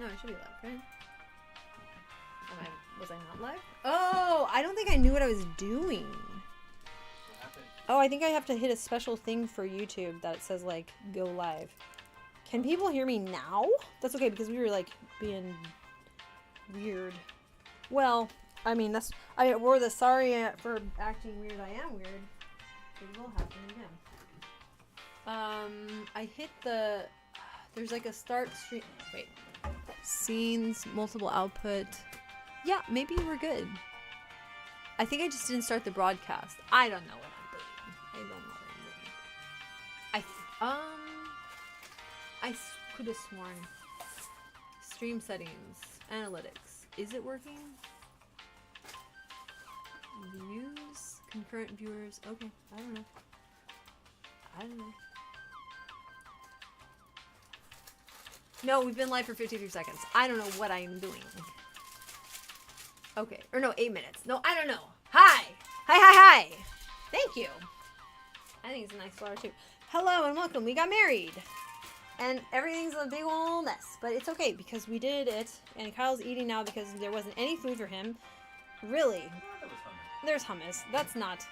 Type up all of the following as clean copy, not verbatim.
No, it should be live, right? Was I not live? Oh, I don't think I knew what I was doing. What happened? Oh, I think I have to hit a special thing for YouTube that says, like, go live. Can people hear me now? That's okay, because we were, like, being weird. Well, I mean, we're the sorry for acting weird. I am weird. It will happen again. I hit there's like a start stream. Wait. Scenes, multiple output. Yeah, maybe we're good. I think I just didn't start the broadcast. I don't know what I'm doing. I could have sworn. Stream settings, analytics. Is it working? Views, concurrent viewers. Okay, I don't know. No, we've been live for 53 seconds. I don't know what I'm doing. Okay, or no, 8 minutes. No, I don't know. Hi! Hi! Thank you. I think it's a nice flower too. Hello and welcome. We got married. And everything's a big old mess. But it's okay because we did it. And Kyle's eating now because there wasn't any food for him. Really. That was hummus. There's hummus. That's not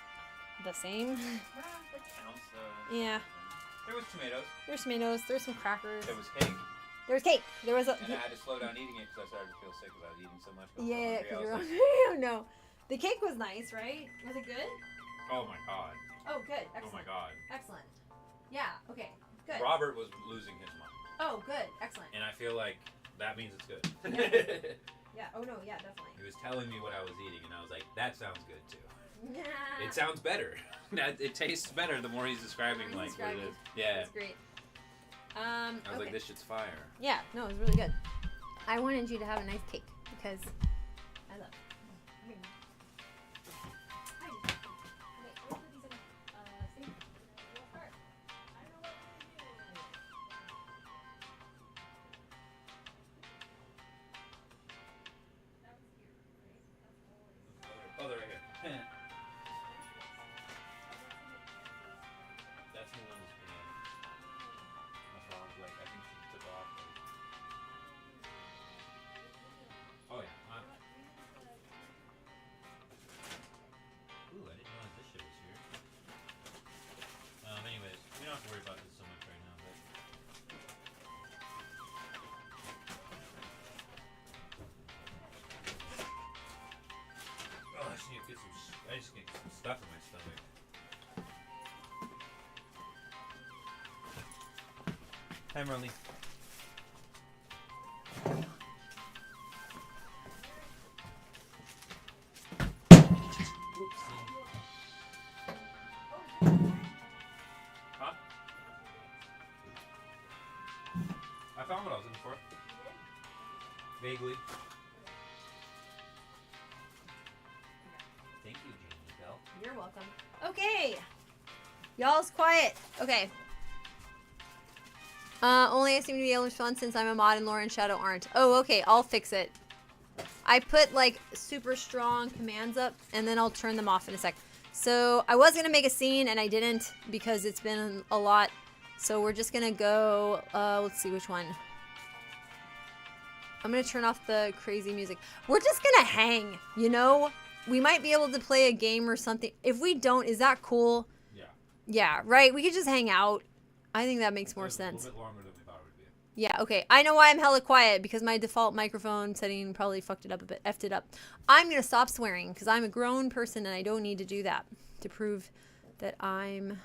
the same. That counts. Yeah. There was tomatoes. There's tomatoes. There's some crackers. There was cake. There was cake. There was a... And I had to slow down eating it because I started to feel sick because I was eating so much. Yeah, because you're hungry. No. The cake was nice, right? Was it good? Oh my god. Oh, good. Excellent. Oh my god. Excellent. Yeah, okay. Good. Robert was losing his mind. Oh, good. Excellent. And I feel like that means it's good. Yeah. Oh, no. Yeah, definitely. He was telling me what I was eating, and I was like, that sounds good too. Nah. It sounds better. It tastes better the more he's describing what it is. Yeah. That's great. I was like, this shit's fire. Yeah, no, it was really good. I wanted you to have a nice cake because I love it. Oh, they're right here. That's Melinda's piano. That's why I was like, I think she took off. Oh yeah. Ooh, I didn't realize this shit was here. Anyways, we don't have to worry about this so much right now, but. Oh, I just need to get some. I just need to get some stuff in my stomach. Hi, Marley. Huh? I found what I was looking for. Vaguely. Thank you, Jamie Bell. You're welcome. Okay. Y'all's quiet. Okay. Only I seem to be able to respond since I'm a mod and Laura and Shadow aren't. Oh, okay. I'll fix it. I put like super strong commands up and then I'll turn them off in a sec. So I was going to make a scene and I didn't because it's been a lot. So we're just going to go, let's see which one. I'm going to turn off the crazy music. We're just going to hang, you know? We might be able to play a game or something. If we don't, is that cool? Yeah. Yeah, right? We could just hang out. I think that makes more sense. A little bit longer than we thought it would be. Yeah, okay. I know why I'm hella quiet, because my default microphone setting probably fucked it up a bit, effed it up. I'm going to stop swearing, because I'm a grown person and I don't need to do that to prove that I'm...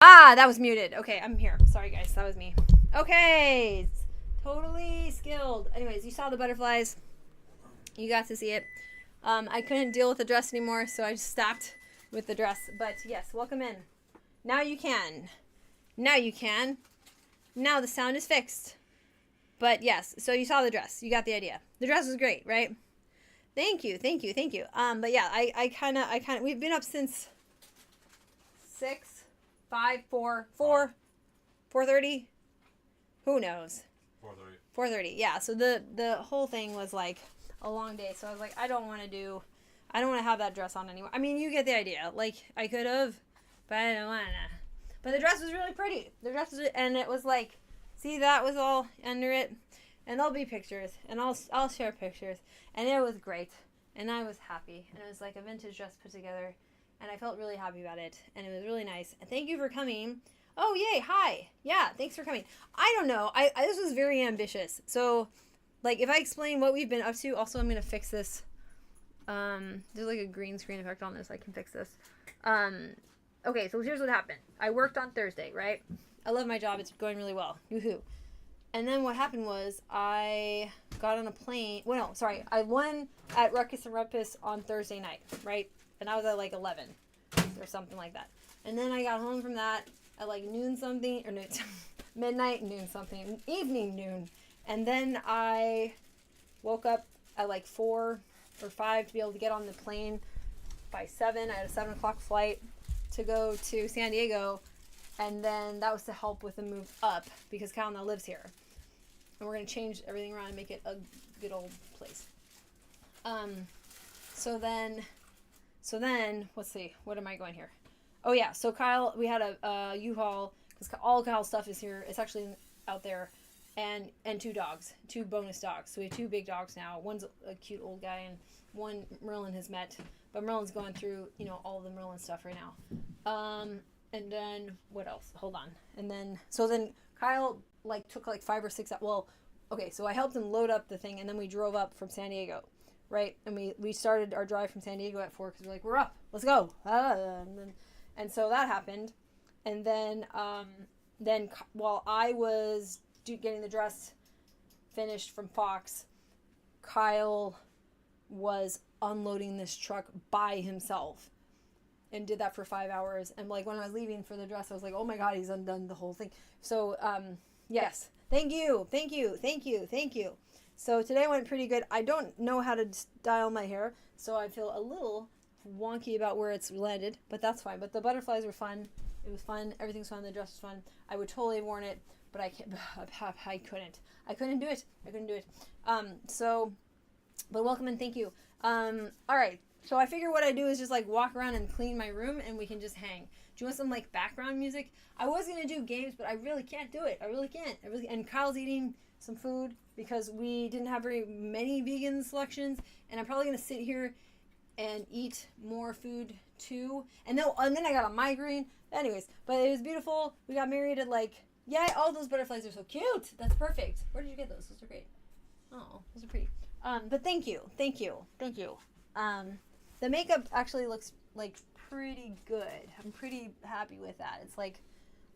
Ah, that was muted. Okay, I'm here. Sorry, guys. That was me. Okay. Totally skilled. Anyways, you saw the butterflies. You got to see it. I couldn't deal with the dress anymore, so I just stopped with the dress. But yes, welcome in. Now you can. Now you can. Now the sound is fixed. But yes, so you saw the dress. You got the idea. The dress was great, right? Thank you. But yeah, I kind of, we've been up since 6, 5, 4, 4:30. Who knows? 4:30. 4:30. Yeah. So the whole thing was like a long day. So I was like, I don't want to have that dress on anymore. I mean, you get the idea. Like I could have, but I don't wanna. But the dress was really pretty. And it was like, see, that was all under it, and there'll be pictures, and I'll share pictures, and it was great, and I was happy, and it was like a vintage dress put together, and I felt really happy about it, and it was really nice. And thank you for coming. Oh, yay, hi. Yeah, thanks for coming. I don't know. I this was very ambitious. So, like, if I explain what we've been up to, also I'm going to fix this. There's like a green screen effect on this. I can fix this. Okay, so here's what happened. I worked on Thursday, right? I love my job. It's going really well. Woohoo. And then what happened was I got on a plane. Well, no, sorry. I won at Ruckus and Rumpus on Thursday night, right? And I was at like 11 or something like that. And then I got home from that at like noon something, or midnight, noon something, evening noon. And then I woke up at like 4 or 5 to be able to get on the plane by 7. I had a 7 o'clock flight to go to San Diego. And then that was to help with the move up because Kyle now lives here. And we're going to change everything around and make it a good old place. So then, let's see, what am I going here? Oh yeah, so Kyle, we had a U-Haul, because all Kyle's stuff is here. It's actually out there. And 2 dogs, 2 bonus dogs. So we have 2 big dogs now. One's a cute old guy, and one Merlin has met. But Merlin's going through, all the Merlin stuff right now. And then, what else? Hold on. And then, so then Kyle, took 5 or 6, well, okay, so I helped him load up the thing, and then we drove up from San Diego, right? And we started our drive from San Diego at 4, because we're like, we're up, let's go. And so that happened. And then while I was getting the dress finished from Fox, Kyle was unloading this truck by himself. And did that for 5 hours. And when I was leaving for the dress, I was like, oh my God, he's undone the whole thing. So, yes. Thank you. So today went pretty good. I don't know how to style my hair, so I feel a little wonky about where it's landed, but that's fine. But the butterflies were fun. It was fun. Everything's fun. The dress was fun. I would totally have worn it, but I can't. I couldn't. I couldn't do it. But welcome and thank you. All right. So I figure what I do is just walk around and clean my room, and we can just hang. Do you want some background music? I was gonna do games, but I really can't do it. I really can't. And Kyle's eating some food because we didn't have very many vegan selections, and I'm probably gonna sit here and eat more food too. And then I got a migraine. Anyways, but it was beautiful. We got married at all those butterflies are so cute. That's perfect. Where did you get those? Those are great. Oh, those are pretty. But thank you. The makeup actually looks pretty good. I'm pretty happy with that. It's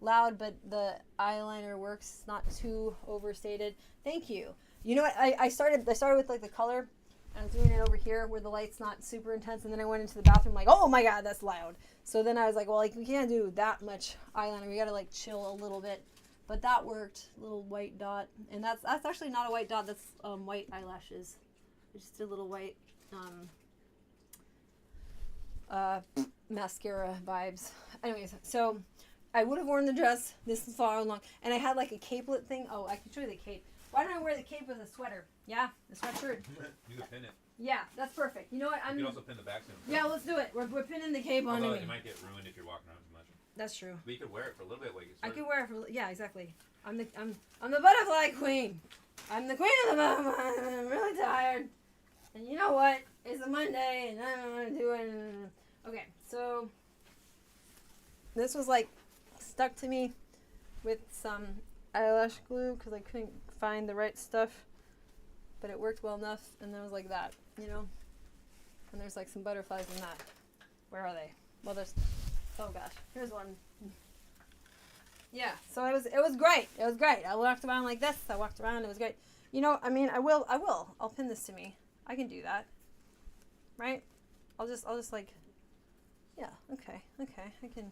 loud, but the eyeliner works, not too overstated. Thank you. You know what? I started with the color. I was doing it over here where the light's not super intense, and then I went into the bathroom oh my God, that's loud. So then I was like, well, we can't do that much eyeliner. We gotta chill a little bit. But that worked. Little white dot, and that's actually not a white dot. That's white eyelashes. Just a little white mascara vibes. Anyways, so I would have worn the dress this far along, and I had a capelet thing. Oh, I can show you the cape. Why don't I wear the cape with a sweater? Yeah, the sweatshirt. You can pin it. Yeah, that's perfect. You know what? You can also pin the back to it. Yeah, let's do it. We're pinning the cape on me. It might get ruined if you're walking around too much. That's true. But you could wear it for a little bit. I could wear it for exactly. I'm the butterfly queen. I'm the queen of the butterfly. I'm really tired. And you know what? It's a Monday, and I don't want to do it. Okay, so this was stuck to me with some eyelash glue because I couldn't find the right stuff, but it worked well enough, and then it was like that, and there's some butterflies in that. Where are they? Well, there's, oh gosh, here's one. Yeah, so it was great. It was great. I walked around like this. I walked around. It was great. You know, I mean, I will. I'll pin this to me. I can do that. Right? I'll just like, yeah. Okay. I can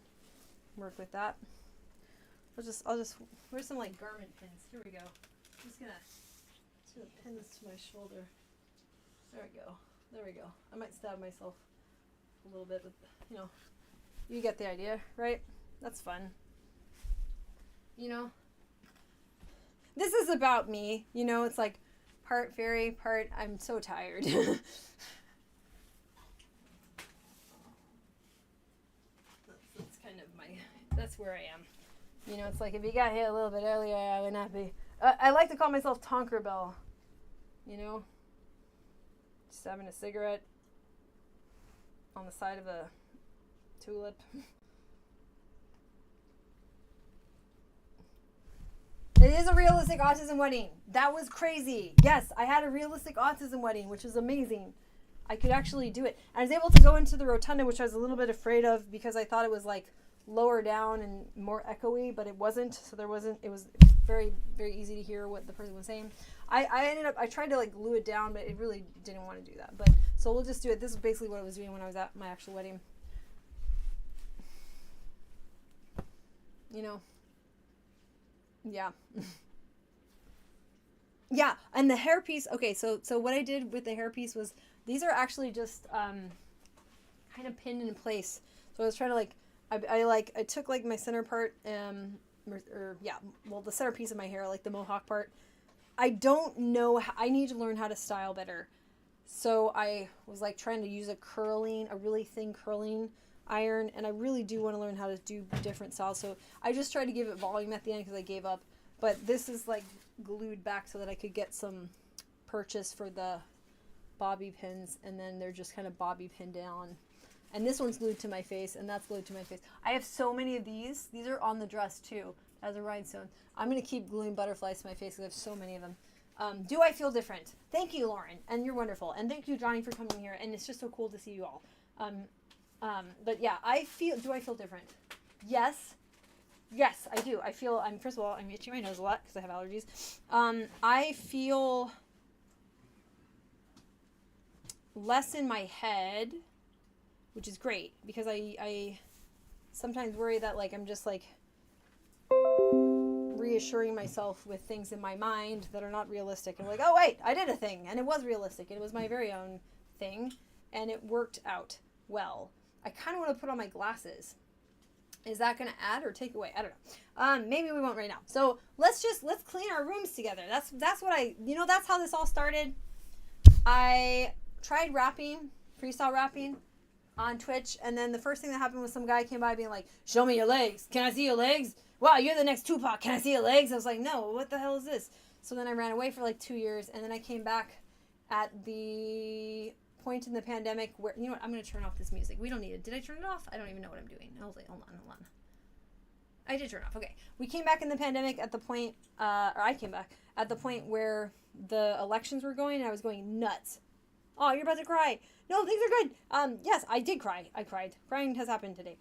work with that. I'll just. Where's some like garment pins? Here we go. I'm just gonna pin this to my shoulder. There we go. I might stab myself a little bit, but you know, you get the idea, right? That's fun. You know, this is about me. You know, it's like part fairy, part I'm so tired. that's kind of that's where I am. You know, it's like if you got here a little bit earlier, I would not be. I like to call myself Tonkerbell. You know, just having a cigarette on the side of a tulip. It is a realistic autism wedding. That was crazy. Yes, I had a realistic autism wedding, which is amazing. I could actually do it. I was able to go into the rotunda, which I was a little bit afraid of because I thought it was like lower down and more echoey, but it wasn't. So it was very, very easy to hear what the person was saying. I tried to like glue it down, but it really didn't want to do that. But so we'll just do it. This is basically what I was doing when I was at my actual wedding. You know. Yeah. Yeah, and the hairpiece, okay, so what I did with the hairpiece was, these are actually just kind of pinned in place. So I was trying to like, I took like my center part, the center piece of my hair, like the mohawk part. I don't know, I need to learn how to style better. So I was like trying to use a really thin curling iron, and I really do want to learn how to do different styles. So I just tried to give it volume at the end because I gave up. But this is like glued back so that I could get some purchase for the bobby pins, and then they're just kind of bobby pinned down. And this one's glued to my face, and that's glued to my face. I have so many of these. These are on the dress too, as a rhinestone. I'm going to keep gluing butterflies to my face because I have so many of them. Do I feel different? Thank you, Lauren, and you're wonderful. And thank you, Johnny, for coming here. And it's just so cool to see you all. But yeah, do I feel different? Yes, I do. First of all, I'm itching my nose a lot because I have allergies. I feel less in my head, which is great because I sometimes worry that like I'm just like reassuring myself with things in my mind that are not realistic. And like, oh wait, I did a thing and it was realistic and it was my very own thing and it worked out well. I kind of want to put on my glasses. Is that going to add or take away? I don't know. Maybe we won't right now. So let's clean our rooms together. That's what that's how this all started. I tried rapping, freestyle rapping on Twitch. And then the first thing that happened was some guy came by being like, show me your legs. Can I see your legs? Wow, you're the next Tupac. Can I see your legs? I was like, no, what the hell is this? So then I ran away for like 2 years. And then I came back at the point in the pandemic where, you know what, I'm going to turn off this music. We don't need it. Did I turn it off? I don't even know what I'm doing. I was like, hold on. I did turn it off. Okay. We came back in the pandemic at the point, or I came back at the point where the elections were going and I was going nuts. Oh, you're about to cry. No, things are good. Yes, I did cry. I cried. Crying has happened today.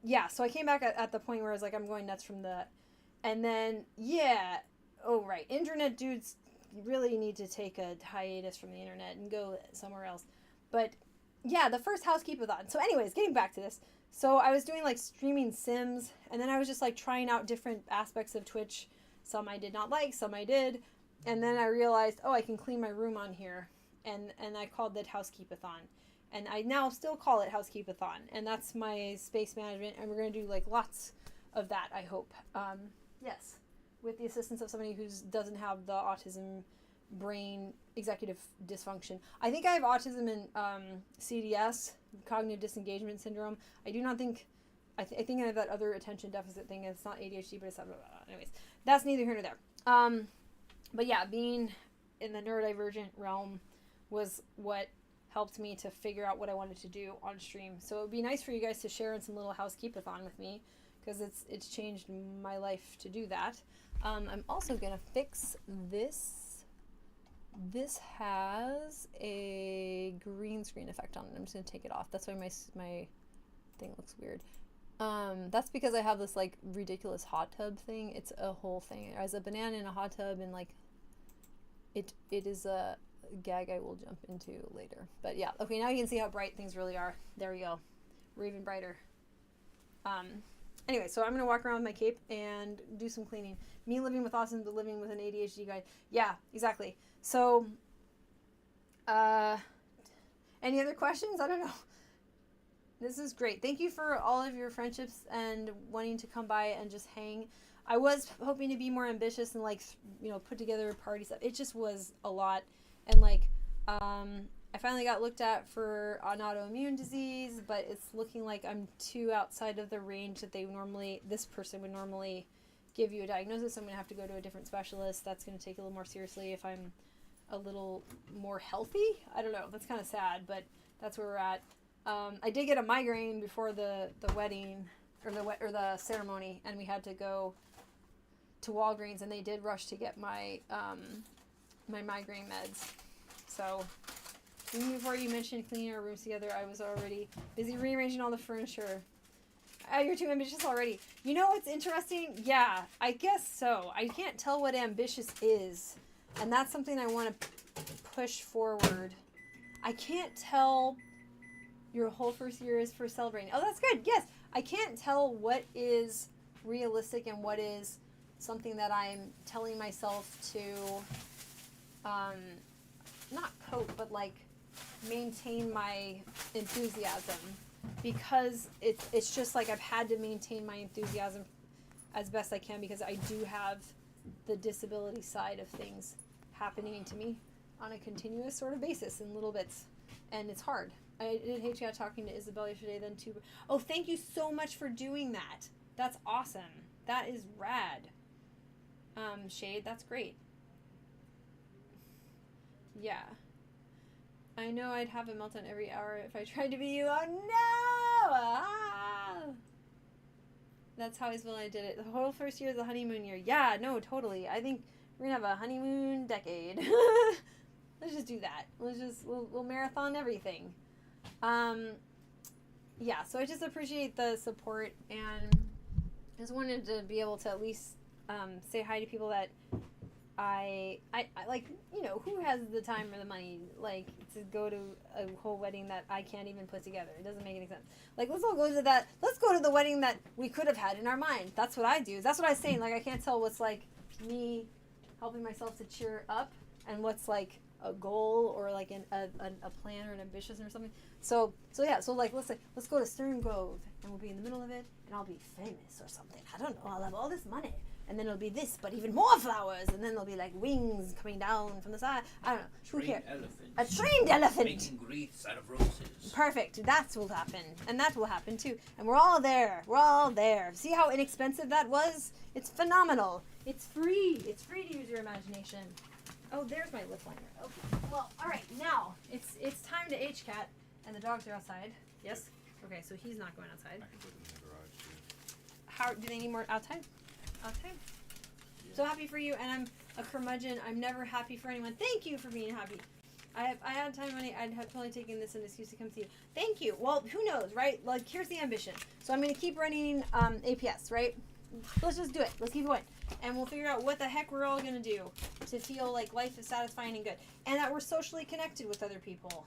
Yeah, so I came back at the point where I was like, I'm going nuts from the, and then, yeah, oh, right. Internet dudes really need to take a hiatus from the internet and go somewhere else. But yeah, the first housekeeper-thon. So anyways, getting back to this. So I was doing like streaming Sims, and then I was just like trying out different aspects of Twitch. Some I did not like, some I did. And then I realized, oh, I can clean my room on here. And I called it Housekeepathon. And I now still call it Housekeepathon. And that's my space management. And we're going to do like lots of that, I hope. Yes. With the assistance of somebody who doesn't have the autism brain executive dysfunction. I think I have autism and CDS, cognitive disengagement syndrome. I do not think, I think I have that other attention deficit thing. It's not ADHD, but it's not, anyways, that's neither here nor there. But yeah, being in the neurodivergent realm was what helped me to figure out what I wanted to do on stream. So it would be nice for you guys to share in some little housekeepathon with me, because it's changed my life to do that. I'm also gonna fix this. This has a green screen effect on it. I'm just gonna take it off. That's why my thing looks weird. That's because I have this like ridiculous hot tub thing. It's a whole thing. There's a banana in a hot tub, and like it is a gag I will jump into later. But yeah, okay, now you can see how bright things really are. There we go. We're even brighter. Anyway, so I'm gonna walk around with my cape and do some cleaning. Me living with autism, but living with an ADHD guy. Yeah, exactly. So, any other questions? I don't know. This is great. Thank you for all of your friendships and wanting to come by and just hang. I was hoping to be more ambitious and like, you know, put together a party stuff. It just was a lot. And like, I finally got looked at for an autoimmune disease, but it's looking like I'm too outside of the range that this person would normally give you a diagnosis. So I'm going to have to go to a different specialist. That's going to take a little more seriously if I'm a little more healthy. I don't know. That's kind of sad, but that's where we're at. I did get a migraine before the wedding or the ceremony, and we had to go to Walgreens, and they did rush to get my my migraine meds. So even before you mentioned cleaning our rooms together, I was already busy rearranging all the furniture. Oh, you're too ambitious already. You know what's interesting? Yeah, I guess so. I can't tell what ambitious is, and that's something I want to push forward. I can't tell your whole first year is for celebrating. Oh, that's good. Yes, I can't tell what is realistic and what is something that I'm telling myself to not cope, but like maintain my enthusiasm, because it's just like I've had to maintain my enthusiasm as best I can, because I do have the disability side of things happening to me on a continuous sort of basis in little bits, and it's hard. I did hate you talking to Isabel yesterday then too. Oh, thank you so much for doing that. That's awesome. That is rad. Shade, that's great. Yeah. I know I'd have a meltdown every hour if I tried to be you. Oh no! Ah! That's how Isabel and I did it. The whole first year is the honeymoon year. Yeah, no, totally. I think we're gonna have a honeymoon decade. Let's just do that. We'll marathon everything. Yeah, so I just appreciate the support, and just wanted to be able to at least say hi to people that I like, you know, who has the time or the money, like, to go to a whole wedding that I can't even put together. It doesn't make any sense. Like, let's go to the wedding that we could have had in our mind. That's what I do. That's what I was saying. Like, I can't tell what's, like, me helping myself to cheer up and what's, like, a goal or, like, a plan or an ambition or something. So yeah, so, like, let's go to Stern Grove, and we'll be in the middle of it, and I'll be famous or something. I don't know. I'll have all this money. And then it'll be this, but even more flowers. And then there'll be like wings coming down from the side. I don't know. Who cares? A trained elephant. Making wreaths out of roses. Perfect. That will happen. And that will happen too. And we're all there. We're all there. See how inexpensive that was? It's phenomenal. It's free. It's free to use your imagination. Oh, there's my lip liner. Okay. Well, all right. Now, it's time to HCAT. And the dogs are outside. Yes? Okay, so he's not going outside. I can put them in the garage too. How do they need more outside? Okay. Yeah. So happy for you, and I'm a curmudgeon. I'm never happy for anyone. Thank you for being happy. I had time money. I'd have totally taken this an excuse to come see you. Thank you. Well, who knows, right? Like, here's the ambition. So I'm going to keep running APS, right? Let's just do it. Let's keep going. And we'll figure out what the heck we're all going to do to feel like life is satisfying and good. And that we're socially connected with other people.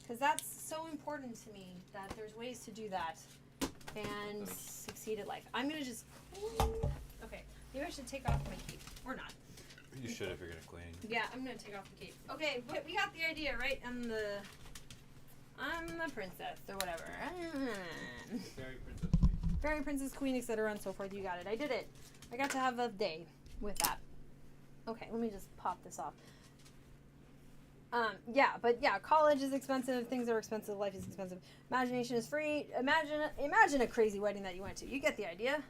Because that's so important to me, that there's ways to do that and succeed at life. I'm going to just... Okay, maybe I should take off my cape. Or not. You should if you're gonna clean. Yeah, I'm going to take off the cape. Okay, we got the idea, right? I'm the princess, or whatever. Fairy princess queen. Fairy princess queen, etc. and so forth. You got it. I did it. I got to have a day with that. Okay, let me just pop this off. Yeah, but yeah, college is expensive, things are expensive, life is expensive, imagination is free. Imagine a crazy wedding that you went to. You get the idea.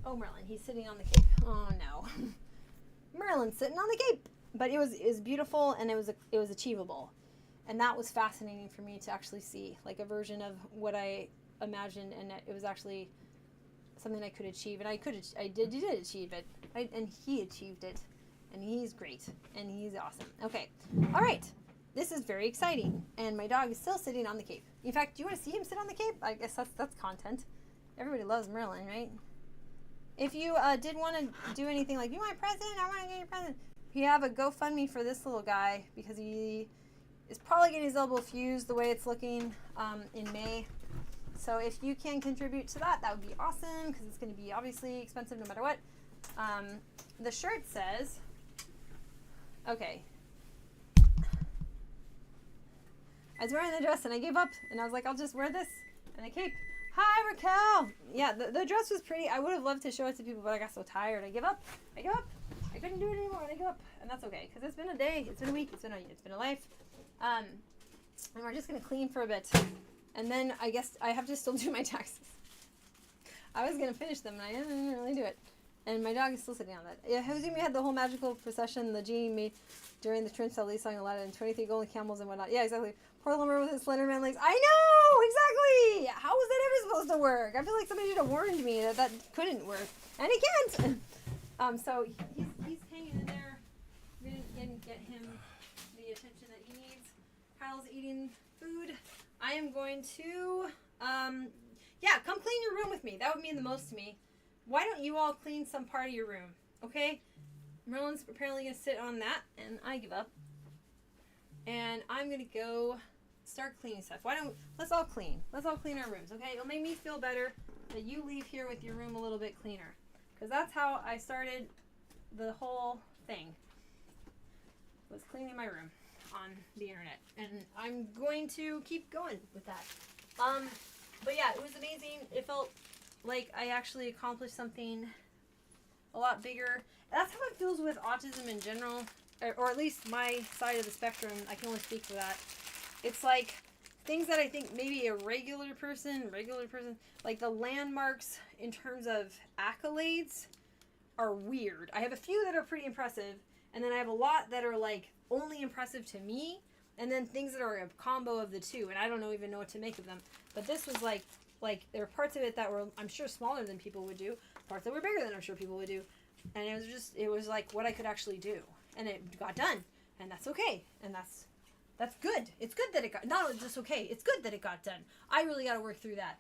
Oh, Merlin, he's sitting on the cape. Oh no. Merlin's sitting on the cape. But it was beautiful, and it was achievable. And that was fascinating for me to actually see, like a version of what I imagined, and it was actually something I could achieve, and I did achieve it. And he achieved it. And he's great. And he's awesome. Okay. All right. This is very exciting. And my dog is still sitting on the cape. In fact, do you want to see him sit on the cape? I guess that's content. Everybody loves Merlin, right? If you did want to do anything like, you want a present? I want to get you a present. You have a GoFundMe for this little guy because he is probably getting his elbow fused the way it's looking in May. So if you can contribute to that, that would be awesome because it's going to be obviously expensive no matter what. The shirt says, okay. I was wearing the dress and I gave up and I was like, I'll just wear this and a cape. Hi, Raquel. Yeah, the dress was pretty. I would have loved to show it to people, but I got so tired. I give up. I couldn't do it anymore and I give up. And that's okay because it's been a day. It's been a week. It's been a life. And we're just going to clean for a bit. And then I guess I have to still do my taxes. I was going to finish them and I didn't really do it. And my dog is still sitting on that. Yeah, Hosumi had the whole magical procession the genie made during the Trim Sally song Aladdin and 23 golden camels and whatnot. Yeah, exactly. Poor Lumber with his slender man legs. I know! Exactly! How was that ever supposed to work? I feel like somebody should have warned me that that couldn't work. And it can't! So he's hanging in there. We didn't get him the attention that he needs. Kyle's eating food. I am going to, yeah, come clean your room with me. That would mean the most to me. Why don't you all clean some part of your room, okay? Merlin's apparently going to sit on that, and I give up. And I'm going to go start cleaning stuff. Let's all clean. Let's all clean our rooms, okay? It'll make me feel better that you leave here with your room a little bit cleaner. Because that's how I started the whole thing, was cleaning my room on the internet. And I'm going to keep going with that. But yeah, it was amazing. It felt like I actually accomplished something a lot bigger. That's how it feels with autism in general, or at least my side of the spectrum. I can only speak for that. It's like things that I think maybe a regular person, like the landmarks in terms of accolades are weird. I have a few that are pretty impressive, and then I have a lot that are like only impressive to me, and then things that are a combo of the two, and I don't even know what to make of them. But this was like there were parts of it that were, I'm sure, smaller than people would do, parts that were bigger than I'm sure people would do, and it was like what I could actually do, and it got done, and that's okay, and that's good. It's good that it got, not just okay, it's good that it got done. I really got to work through that.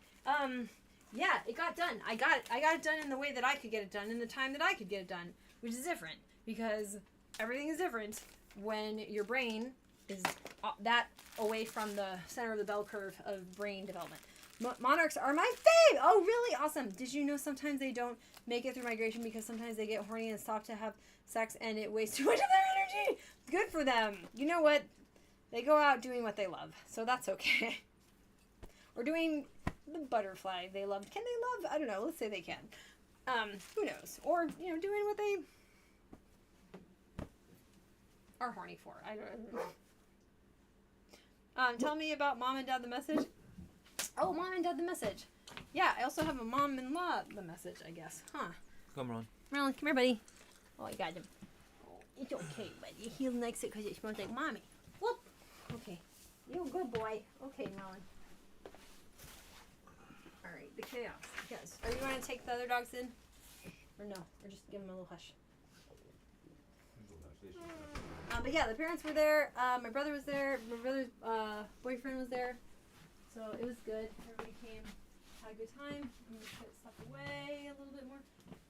Yeah, it got done. I got it done in the way that I could get it done, in the time that I could get it done, which is different, because everything is different when your brain is that away from the center of the bell curve of brain development. Monarchs are my fave! Oh, really? Awesome. Did you know sometimes they don't make it through migration because sometimes they get horny and stop to have sex and it wastes too much of their energy? Good for them. You know what? They go out doing what they love, so that's okay. Or doing the butterfly they loved. Can they love? I don't know. Let's say they can. Who knows? Or, doing what they are horny for. I don't know. Tell me about Mom and Dad the Message. Oh, Mom and Dad the Message. Yeah, I also have a mom-in-law the message, I guess. Huh. Come on. Merlin, come here, buddy. Oh, I got him. Oh, it's okay, buddy. He likes it because it smells like Mommy. Whoop. Okay. You're a good boy. Okay, Merlin. All right, the chaos. Yes. Are you going to take the other dogs in? Or no? Or just give them a little hush? But yeah, the parents were there. My brother was there. My brother's boyfriend was there. So it was good. Everybody came, had a good time. I'm going to put stuff away a little bit more.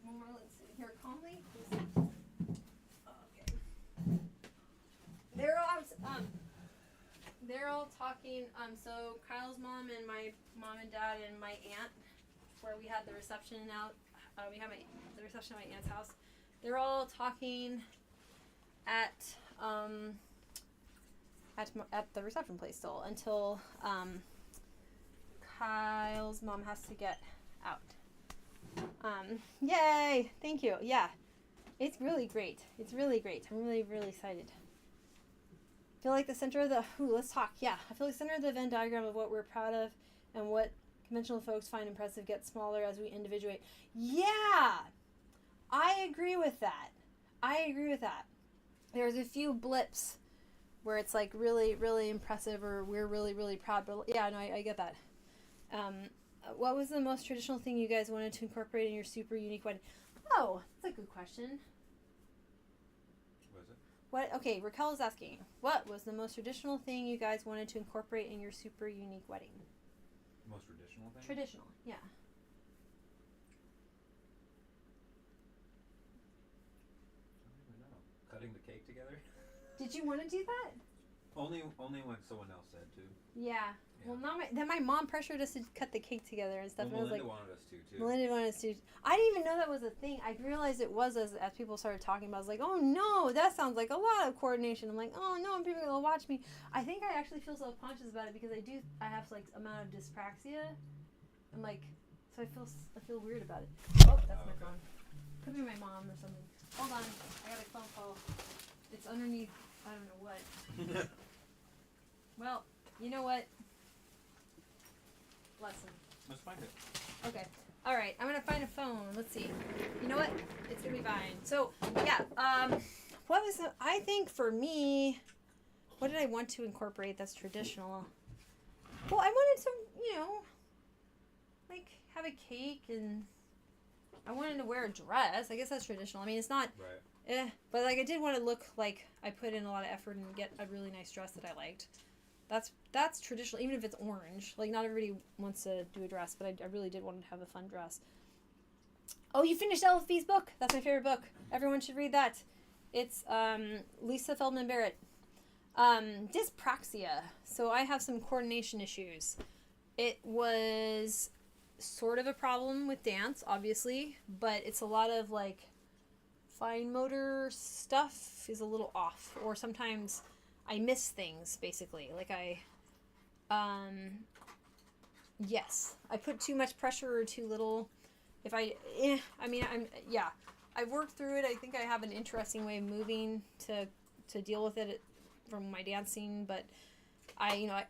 One more, let's sit here calmly. Okay. They're all talking. So Kyle's mom and my mom and dad and my aunt, where we had the reception out. We had the reception at my aunt's house. They're all talking at the reception place still until Kyle's mom has to get out. Yay! Thank you. Yeah, it's really great. It's really great. I'm really, really excited. I feel like the center of the let's talk. Yeah, I feel like the center of the Venn diagram of what we're proud of and what conventional folks find impressive gets smaller as we individuate. Yeah, I agree with that. There's a few blips where it's like really, really impressive, or we're really, really proud. But yeah, no, I get that. What was the most traditional thing you guys wanted to incorporate in your super unique wedding? Oh, that's a good question. What is it? What? Okay, Raquel is asking, what was the most traditional thing you guys wanted to incorporate in your super unique wedding? Most traditional thing? Traditional, yeah. cutting the cake together? Did you want to do that? Only when someone else said to. Yeah. Well, Yeah. then my mom pressured us to cut the cake together and stuff. Well, and I was Melinda like, wanted us to too. Melinda wanted us to. I didn't even know that was a thing. I realized it was as people started talking about it. I was like, oh no, that sounds like a lot of coordination. I'm like, oh no, people are going to watch me. I think I actually feel self-conscious about it because I have like amount of dyspraxia. I'm like, so I feel weird about it. Oh, that's my Okay. phone. Could be my mom or something. Hold on, I got a phone call. It's underneath, I don't know what. Well, you know what? Bless him. Let's find it. Okay. All right. I'm gonna find a phone. Let's see. You know what? It's gonna be fine. So yeah. What was I think for me? What did I want to incorporate that's traditional? Well, I wanted to, like have a cake, and I wanted to wear a dress. I guess that's traditional. I mean, it's not. Right. But like I did want to look like I put in a lot of effort and get a really nice dress that I liked. That's traditional, even if it's orange. Like not everybody wants to do a dress, but I really did want to have a fun dress. Oh, you finished Ella Fee's book? That's my favorite book. Everyone should read that. It's Lisa Feldman Barrett. Dyspraxia. So I have some coordination issues. It was sort of a problem with dance, obviously, but it's a lot of like fine motor stuff is a little off, or sometimes I miss things, basically. Like yes, I put too much pressure or too little. I've worked through it. I think I have an interesting way of moving to deal with it from my dancing, but I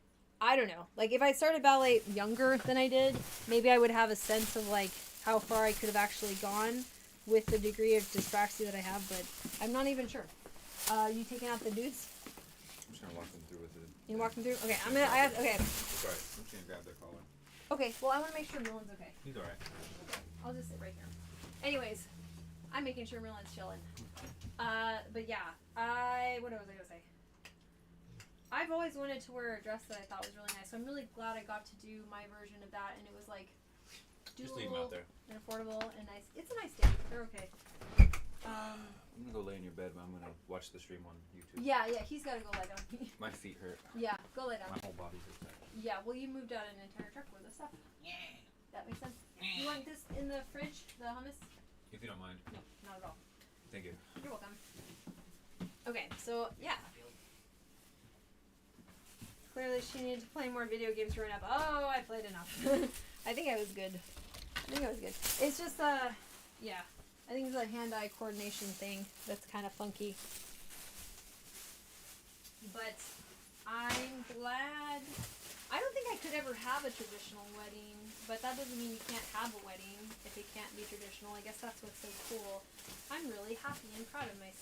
don't know. Like if I started ballet younger than I did, maybe I would have a sense of like how far I could have actually gone with the degree of dyspraxia that I have, but I'm not even sure. You taking out the dudes? I'm just gonna walk them through with it. You walk them through? Okay, okay. Sorry, I'm just gonna grab their collar. Okay, well I want to make sure Millen's okay. He's alright. I'll just sit right here. Anyways, I'm making sure Millen's chilling. But yeah, what was I gonna say? I've always wanted to wear a dress that I thought was really nice, so I'm really glad I got to do my version of that, and it was like Just leave them out there. and affordable and nice. It's a nice day. They're okay. I'm gonna go lay in your bed, but I'm gonna watch the stream on YouTube. Yeah, he's gotta go lie down. My feet hurt. Yeah, go lie down. My whole body's hurt. Yeah, well you moved out an entire truck worth of stuff. Yeah. That makes sense. You want this in the fridge, the hummus? If you don't mind. No, not at all. Thank you. You're welcome. Okay, so yeah. Clearly she needed to play more video games growing up. Oh, I played enough. I think I was good. It's just, yeah. I think it's a hand-eye coordination thing that's kind of funky. But I'm glad. I don't think I could ever have a traditional wedding, but that doesn't mean you can't have a wedding if it can't be traditional. I guess that's what's so cool. I'm really happy and proud of my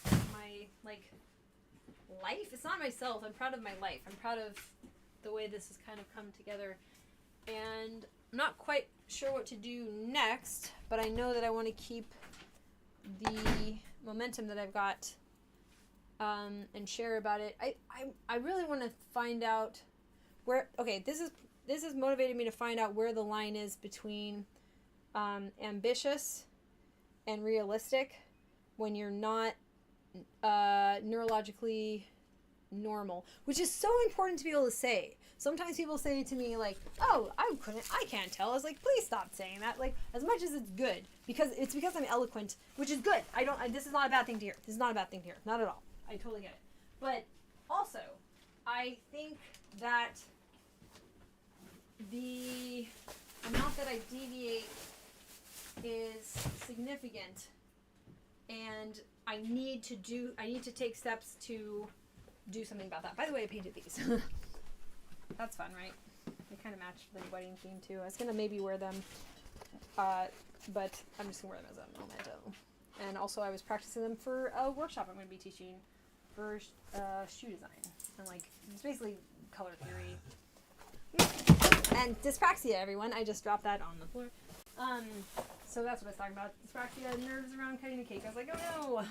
life. It's not myself. I'm proud of my life. I'm proud of the way this has kind of come together. And I'm not quite sure what to do next, but I know that I want to keep the momentum that I've got and share about it. I really want to find out where. Okay, this has motivated me to find out where the line is between ambitious and realistic when you're not neurologically normal, which is so important to be able to say. Sometimes people say to me like, oh, I can't tell. I was like, please stop saying that. Like, as much as it's good, because I'm eloquent, which is good. This is not a bad thing to hear. Not at all. I totally get it. But also, I think that the amount that I deviate is significant, and I need to take steps to do something about that. By the way, I painted these. That's fun, right? They kind of match the wedding theme too. I was gonna maybe wear them, but I'm just gonna wear them as a memento. And also, I was practicing them for a workshop I'm gonna be teaching for shoe design, and like it's basically color theory. And dyspraxia, everyone. I just dropped that on the floor. So that's what I was talking about. Dyspraxia, nerves around cutting a cake. I was like, oh no.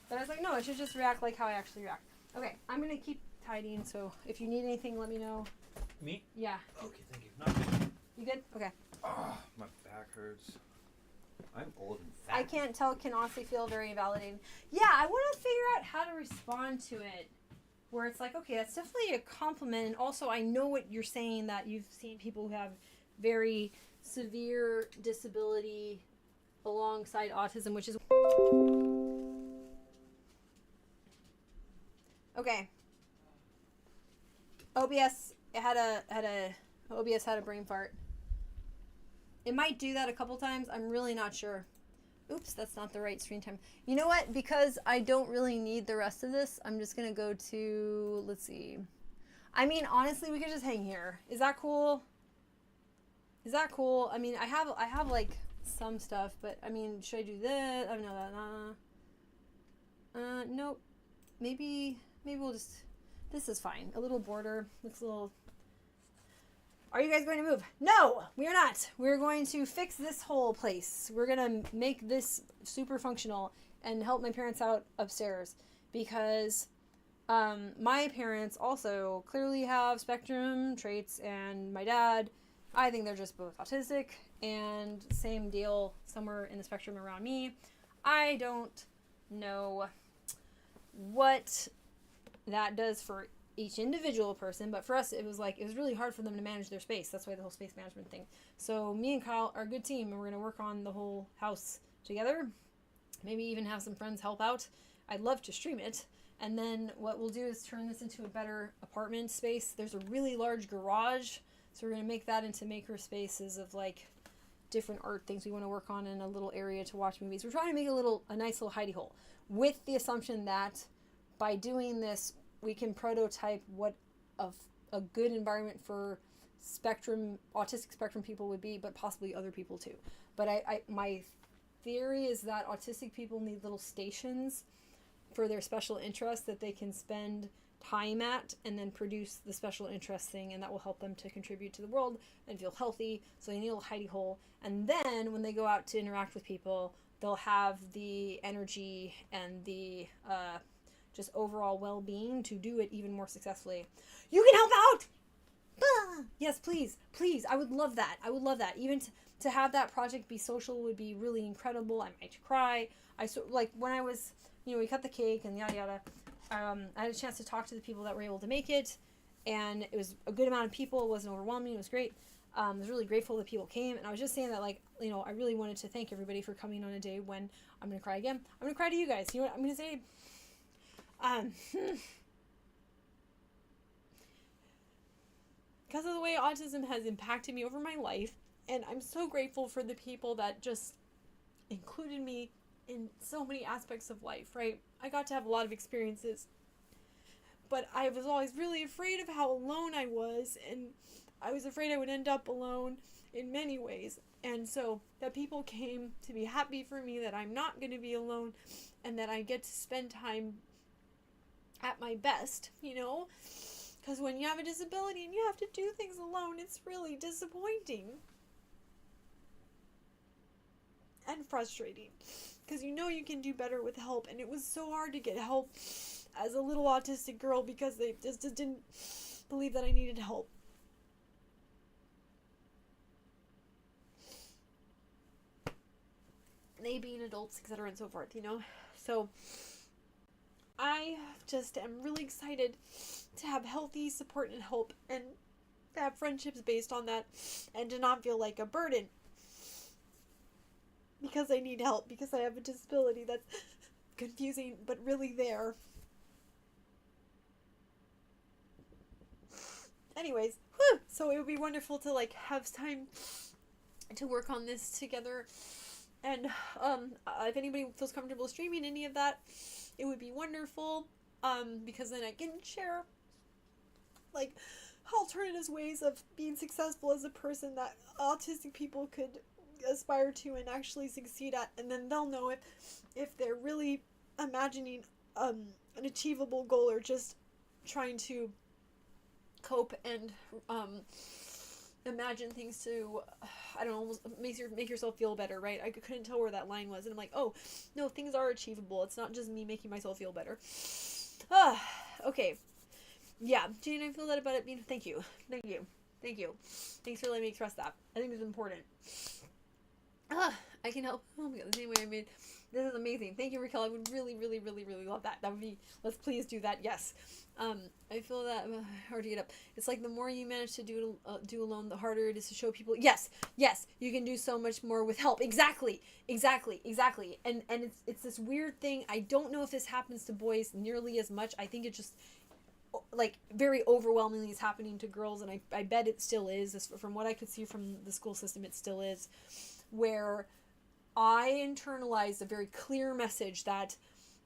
But I was like, no, I should just react like how I actually react. Okay, I'm gonna keep tidying, so if you need anything, let me know. Me? Yeah. Okay, thank you. Not good. You good? Okay. Oh, my back hurts. I'm old and fat. I can't tell can honestly feel very validating. Yeah, I want to figure out how to respond to it. Where it's like, okay, that's definitely a compliment. And also, I know what you're saying, that you've seen people who have very severe disability alongside autism, which is... Okay. OBS had a brain fart. It might do that a couple times. I'm really not sure. Oops, that's not the right screen time. You know what? Because I don't really need the rest of this, I'm just gonna go to, let's see. I mean, honestly, we could just hang here. Is that cool? Is that cool? I mean, I have like some stuff, but I mean, should I do this? Oh no, nope. Maybe we'll just. This is fine. A little border looks a little. Are you guys going to move? No, we are not. We're going to fix this whole place. We're going to make this super functional and help my parents out upstairs, because my parents also clearly have spectrum traits, and my dad, I think they're just both autistic, and same deal somewhere in the spectrum around me. I don't know what that does for each individual person, but for us it was really hard for them to manage their space. That's why the whole space management thing. So me and Kyle are a good team, and we're going to work on the whole house together. Maybe even have some friends help out. I'd love to stream it. And then what we'll do is turn this into a better apartment space. There's a really large garage, so we're going to make that into maker spaces of like different art things we want to work on, in a little area to watch movies. We're trying to make a nice little hidey hole, with the assumption that by doing this we can prototype what a good environment for autistic spectrum people would be, but possibly other people too. But my theory is that autistic people need little stations for their special interests that they can spend time at, and then produce the special interest thing, and that will help them to contribute to the world and feel healthy. So they need a little hidey hole, and then when they go out to interact with people, they'll have the energy and the just overall well-being to do it even more successfully. You can help out! Ah! Yes, please. I would love that. Even to have that project be social would be really incredible. I might cry. When I was, we cut the cake and yada yada. I had a chance to talk to the people that were able to make it, and it was a good amount of people. It wasn't overwhelming. It was great. I was really grateful that people came, and I was just saying that, I really wanted to thank everybody for coming on a day when I'm going to cry again. I'm going to cry to you guys. You know what I'm going to say? Because of the way autism has impacted me over my life, and I'm so grateful for the people that just included me in so many aspects of life, right? I got to have a lot of experiences, but I was always really afraid of how alone I was, and I was afraid I would end up alone in many ways. And so that people came to be happy for me, that I'm not going to be alone, and that I get to spend time at my best, because when you have a disability and you have to do things alone, it's really disappointing and frustrating, because you can do better with help. And it was so hard to get help as a little autistic girl, because they just didn't believe that I needed help. They being adults, etc. and so forth, So I just am really excited to have healthy support and help, and to have friendships based on that, and to not feel like a burden because I need help, because I have a disability that's confusing but really there. Anyways, so it would be wonderful to have time to work on this together, and if anybody feels comfortable streaming any of that, it would be wonderful, because then I can share alternative ways of being successful as a person that autistic people could aspire to and actually succeed at, and then they'll know if they're really imagining an achievable goal, or just trying to cope and imagine things to, I don't know, make yourself feel better, right? I couldn't tell where that line was, and I'm like, oh, no, things are achievable. It's not just me making myself feel better. Okay. Yeah, Jane, I feel that about it being, thank you. Thanks for letting me express that. I think it's important. I can help. Oh my god, the same way I made. This is amazing. Thank you, Raquel. I would really, really, really, really love that. That would be. Let's please do that. Yes. I feel that hard to get up. It's like the more you manage to do alone, the harder it is to show people. Yes, yes, you can do so much more with help. Exactly, exactly, exactly. And it's this weird thing. I don't know if this happens to boys nearly as much. I think it just like very overwhelmingly is happening to girls, and I bet it still is. From what I could see from the school system, it still is, where I internalized a very clear message that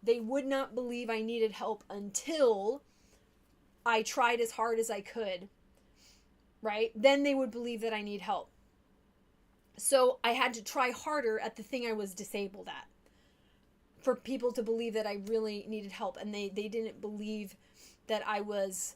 they would not believe I needed help until I tried as hard as I could, right? Then they would believe that I need help. So I had to try harder at the thing I was disabled at for people to believe that I really needed help. And they didn't believe that I was,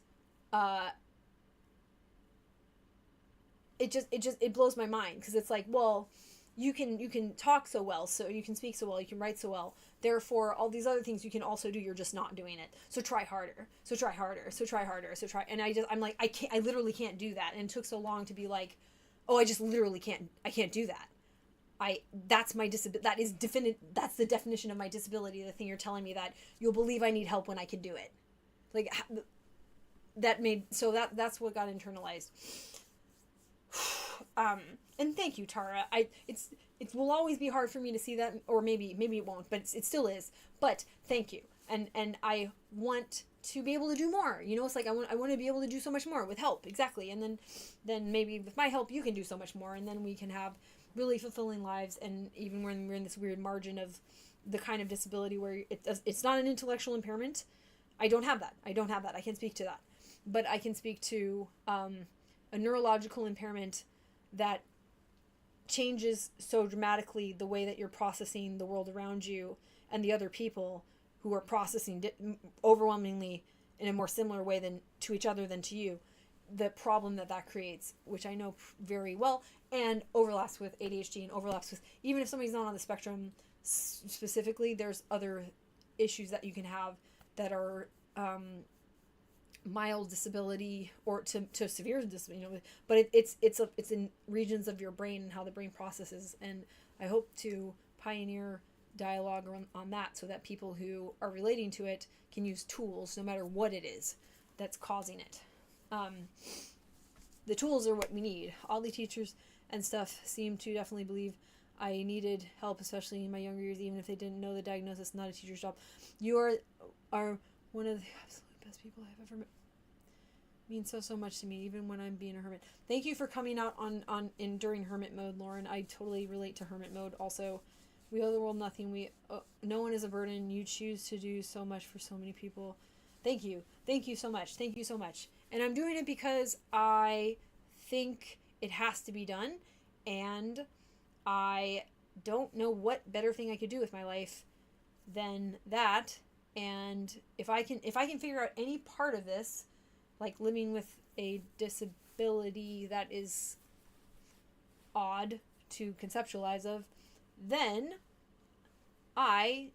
it blows my mind. Because it's like, well, you can talk so well, so you can speak so well, you can write so well. Therefore, all these other things you can also do. You're just not doing it. So try harder. So try harder. So try harder. So try. And I'm like, I literally can't do that. And it took so long to be like, oh, I just literally can't. I can't do that. That's my disability. That is definite. That's the definition of my disability. The thing you're telling me, that you'll believe I need help when I can do it. Like that made, so that's what got internalized. And thank you, Tara. It will always be hard for me to see that, or maybe it won't, but it still is. But thank you, and I want to be able to do more. You know, it's like I want to be able to do so much more with help. Exactly, and then maybe with my help you can do so much more, and then we can have really fulfilling lives. And even when we're in this weird margin of the kind of disability where it's not an intellectual impairment, I don't have that. I can't speak to that, but I can speak to a neurological impairment that changes so dramatically the way that you're processing the world around you and the other people who are processing overwhelmingly in a more similar way than to each other than to you, the problem that creates, which I know very well, and overlaps with ADHD and overlaps with, even if somebody's not on the spectrum specifically, there's other issues that you can have that are mild disability or to severe disability, you know, but it's in regions of your brain and how the brain processes. And I hope to pioneer dialogue on that, so that people who are relating to it can use tools no matter what it is that's causing it. The tools are what we need. All the teachers and stuff seem to definitely believe I needed help, especially in my younger years, even if they didn't know the diagnosis. Not a teacher's job. You are one of the absolute best people I've ever met. Means so much to me, even when I'm being a hermit. Thank you for coming out on during hermit mode, Lauren. I totally relate to hermit mode. Also, we owe the world nothing. No one is a burden. You choose to do so much for so many people. Thank you so much. Thank you so much. And I'm doing it because I think it has to be done, and I don't know what better thing I could do with my life than that. And if I can figure out any part of this, like living with a disability that is odd to conceptualize of, then I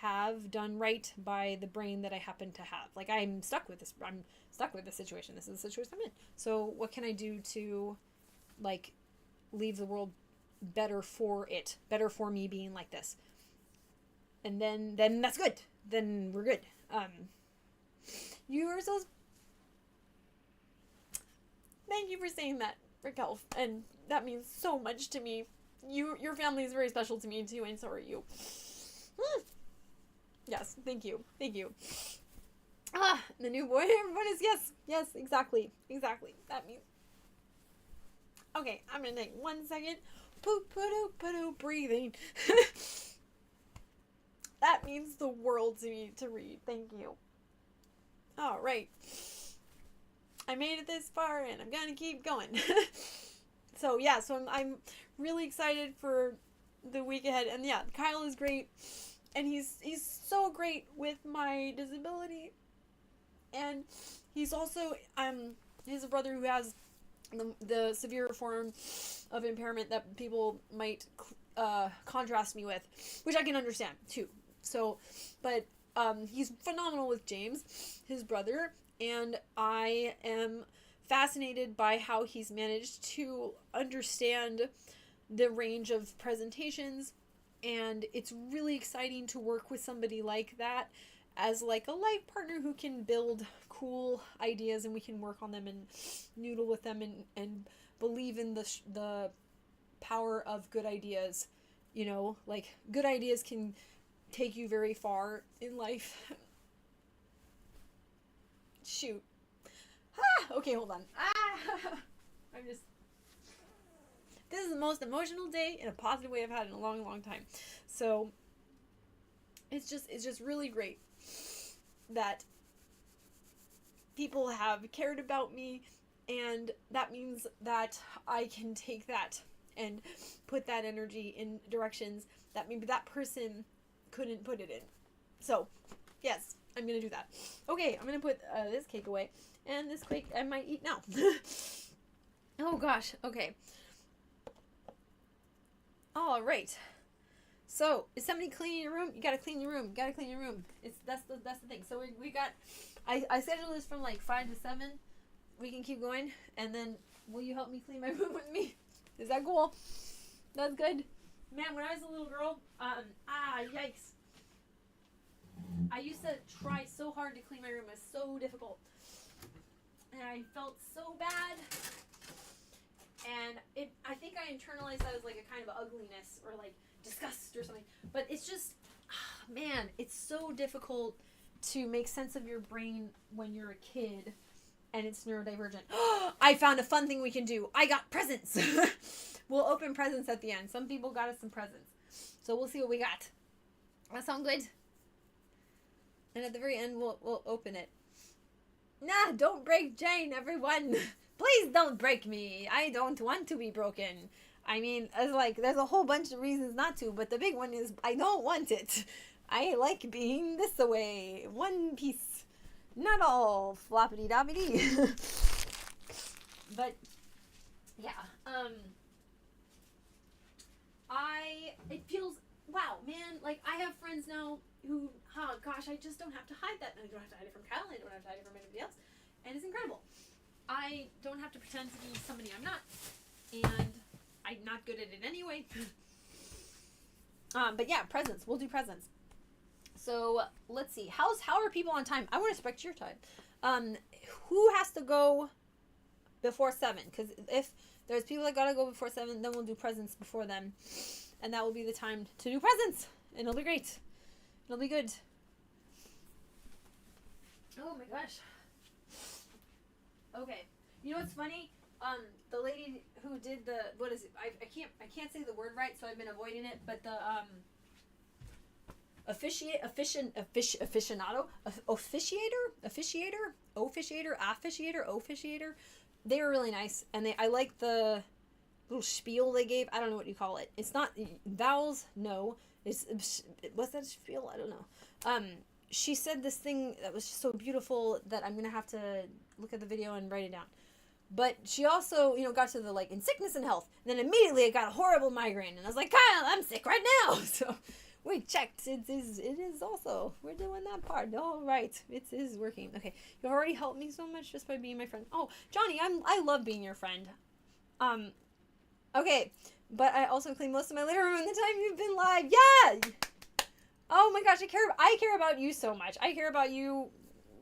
have done right by the brain that I happen to have. Like, I'm stuck with this situation. This is the situation I'm in. So what can I do to, like, leave the world better for me being like this? And then that's good. Then we're good. You are so... Thank you for saying that, Raquel, and that means so much to me. Your family is very special to me too, and so are you. Yes, thank you. The new boy, everyone is yes, exactly. That means. Okay, I'm gonna take 1 second. Breathing. That means the world to me to read. Thank you. All right. I made it this far, and I'm gonna keep going. So I'm really excited for the week ahead. And yeah, Kyle is great, and he's so great with my disability, and he's also he's a brother who has the severe form of impairment that people might contrast me with, which I can understand too. So, but he's phenomenal with James, his brother. And I am fascinated by how he's managed to understand the range of presentations, and it's really exciting to work with somebody like that as like a life partner who can build cool ideas, and we can work on them and noodle with them and believe in the power of good ideas. You know, like good ideas can take you very far in life. Shoot. Ah, okay, hold on. Ah, this is the most emotional day in a positive way I've had in a long, long time. So it's just really great that people have cared about me, and that means that I can take that and put that energy in directions that maybe that person couldn't put it in. So, yes, I'm gonna do that. Okay, I'm gonna put this cake away, and this cake I might eat now. Oh gosh, okay. All right. So, is somebody cleaning your room? You gotta clean your room. You gotta clean your room. That's the thing. So we got. I scheduled this from like 5 to 7. We can keep going, and then will you help me clean my room with me? Is that cool? That's good. Man, when I was a little girl, yikes. I used to try so hard to clean my room. It was so difficult, and I felt so bad. And I think I internalized that as like a kind of ugliness or like disgust or something. But it's just, man, it's so difficult to make sense of your brain when you're a kid and it's neurodivergent. I found a fun thing we can do. I got presents. We'll open presents at the end. Some people got us some presents. So we'll see what we got. That sound good? And at the very end, we'll open it. Nah, don't break Jane, everyone. Please don't break me. I don't want to be broken. I mean, there's a whole bunch of reasons not to, but the big one is I don't want it. I like being this way. One piece. Not all floppity doppity. But, yeah. It feels, wow, man, like I have friends now who, oh gosh, I just don't have to hide that. I don't have to hide it from Kyle. I don't have to hide it from anybody else. And it's incredible. I don't have to pretend to be somebody I'm not, and I'm not good at it anyway. But yeah, presents. We'll do presents. So let's see. How are people on time? I want to respect your time. Who has to go before 7? Because if there's people that gotta go before 7, then we'll do presents before them, and that will be the time to do presents, and it'll be great. It'll be good. Oh my gosh. Okay, you know what's funny? The lady who did the, what is it? I can't say the word right, so I've been avoiding it. But the officiator. They were really nice, and I like the little spiel they gave. I don't know what you call it. It's not vowels. No, what's that spiel? I don't know. She said this thing that was just so beautiful that I'm gonna have to look at the video and write it down. But she also, got to the like in sickness and health, and then immediately I got a horrible migraine, and I was like, Kyle, I'm sick right now. So we checked. It is also, we're doing that part. All right, it is working. Okay, you've already helped me so much just by being my friend. Oh, Johnny, I love being your friend. Okay, but I also clean most of my living room in the time you've been live. Yeah. Oh my gosh, I care about you so much. I care about you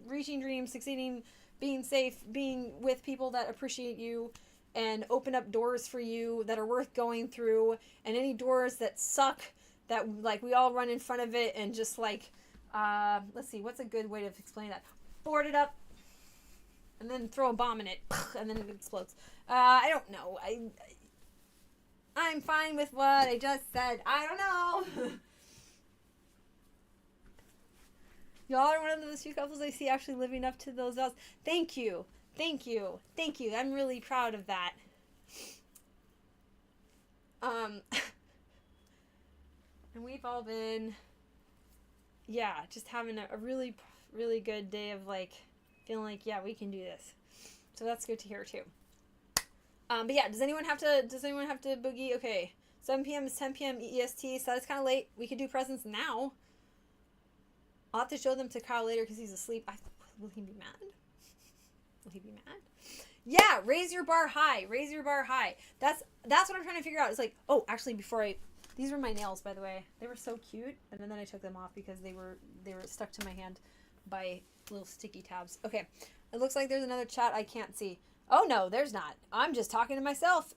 reaching dreams, succeeding, being safe, being with people that appreciate you and open up doors for you that are worth going through, and any doors that suck that like we all run in front of it and just like let's see, what's a good way to explain that? Board it up and then throw a bomb in it and then it explodes. I don't know. I'm fine with what I just said. I don't know. Y'all are one of those few couples I see actually living up to those vows. Thank you. Thank you. Thank you. I'm really proud of that. And we've all been, just having a really, really good day of like, feeling like, we can do this. So that's good to hear too. But yeah, does anyone have to boogie? Okay. 7 p.m. is 10 p.m. EST, so that's kind of late. We could do presents now. I'll have to show them to Kyle later because he's asleep. Will he be mad? Will he be mad? Yeah, raise your bar high. Raise your bar high. That's what I'm trying to figure out. It's like, oh, actually, these were my nails, by the way. They were so cute, and then I took them off because they were stuck to my hand by little sticky tabs. Okay, it looks like there's another chat I can't see. Oh no, there's not. I'm just talking to myself.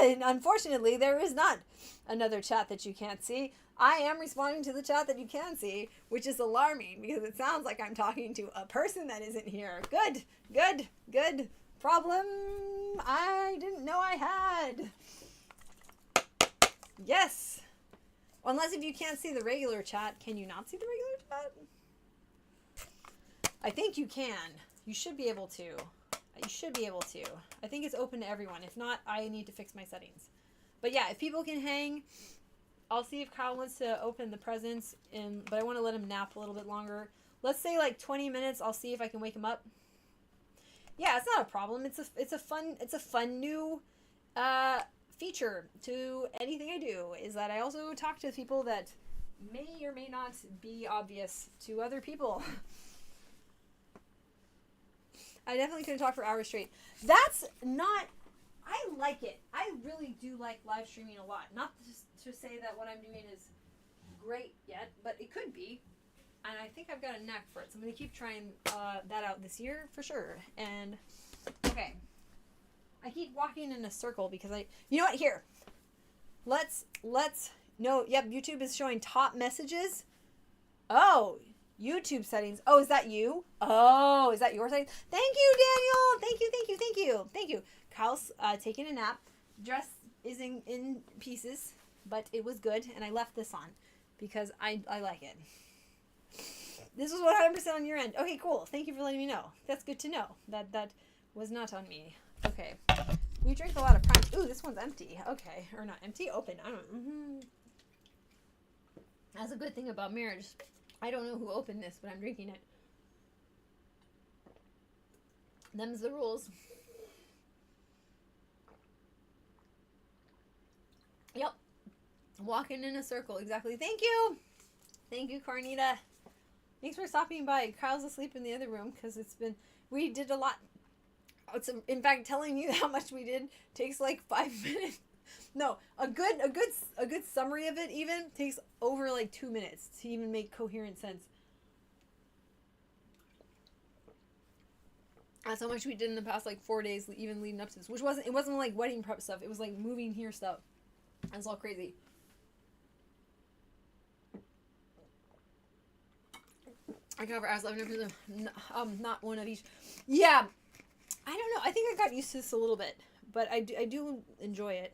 Unfortunately, there is not another chat that you can't see. I am responding to the chat that you can see, which is alarming because it sounds like I'm talking to a person that isn't here. Good. Problem I didn't know I had. Yes. Unless if you can't see the regular chat, can you not see the regular chat? I think you can. You should be able to. I think it's open to everyone. If not, I need to fix my settings. But yeah, if people can hang, I'll see if Kyle wants to open the presents, but I want to let him nap a little bit longer. Let's say like 20 minutes. I'll see if I can wake him up. Yeah, it's not a problem. It's a fun new feature to anything I do, is that I also talk to people that may or may not be obvious to other people. I definitely couldn't talk for hours straight. That's not... I like it. I really do like live streaming a lot. Not just to say that what I'm doing is great yet, but it could be. And I think I've got a knack for it. So I'm going to keep trying that out this year for sure. And, okay. I keep walking in a circle because you know what? Here. Let's, no, yep, YouTube is showing top messages. Oh, YouTube settings. Oh, is that you? Oh, is that your settings? Thank you, Daniel. Thank you. Kyle's taking a nap. Dress is in pieces, but it was good, and I left this on because I like it. This was 100% on your end. Okay, cool. Thank you for letting me know. That's good to know. That was not on me. Okay. We drink a lot of Prime. Ooh, this one's empty. Okay. Or not empty, open. I don't know. Mm-hmm. That's a good thing about marriage. I don't know who opened this, but I'm drinking it. Them's the rules. Yep. Walking in a circle. Exactly. Thank you. Thank you, Carnita. Thanks for stopping by. Kyle's asleep in the other room because we did a lot. In fact, telling you how much we did takes like 5 minutes. No, a good summary of it even takes over like 2 minutes to even make coherent sense. That's how much we did in the past like 4 days, even leading up to this. Which it wasn't like wedding prep stuff. It was like moving here stuff. That's all crazy. I cover as I've never not one of each. Yeah, I don't know. I think I got used to this a little bit, but I do enjoy it.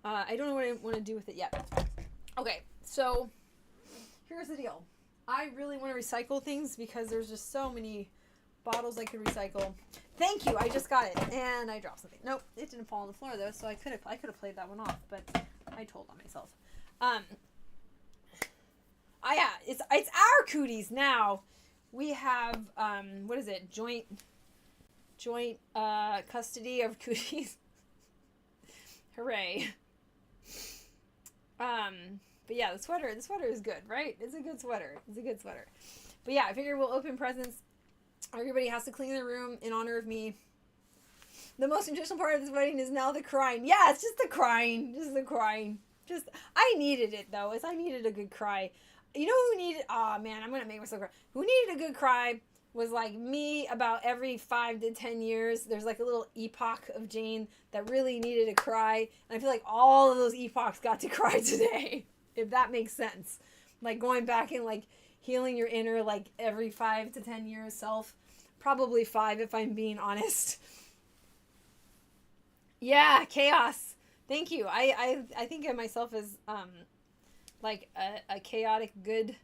I don't know what I want to do with it yet. Okay, so here's the deal. I really want to recycle things because there's just so many bottles I could recycle. Thank you. I just got it and I dropped something. Nope, it didn't fall on the floor though, so I could have played that one off, but I told on myself. Yeah, it's our cooties now. We have what is it? Joint custody of cooties. Hooray. But yeah, the sweater is good, right? It's a good sweater. But yeah, I figure we'll open presents. Everybody has to clean their room in honor of me. The most emotional part of this wedding is now the crying. Yeah, it's just the crying. I needed it though. I needed a good cry. You know who needed, oh man, I'm going to make myself cry. Who needed a good cry was like me about every 5 to 10 years. There's like a little epoch of Jane that really needed a cry. And I feel like all of those epochs got to cry today, if that makes sense. Like going back and like healing your inner like every 5 to 10 years self. Probably 5 if I'm being honest. Yeah, chaos. Thank you. I think of myself as like a chaotic good.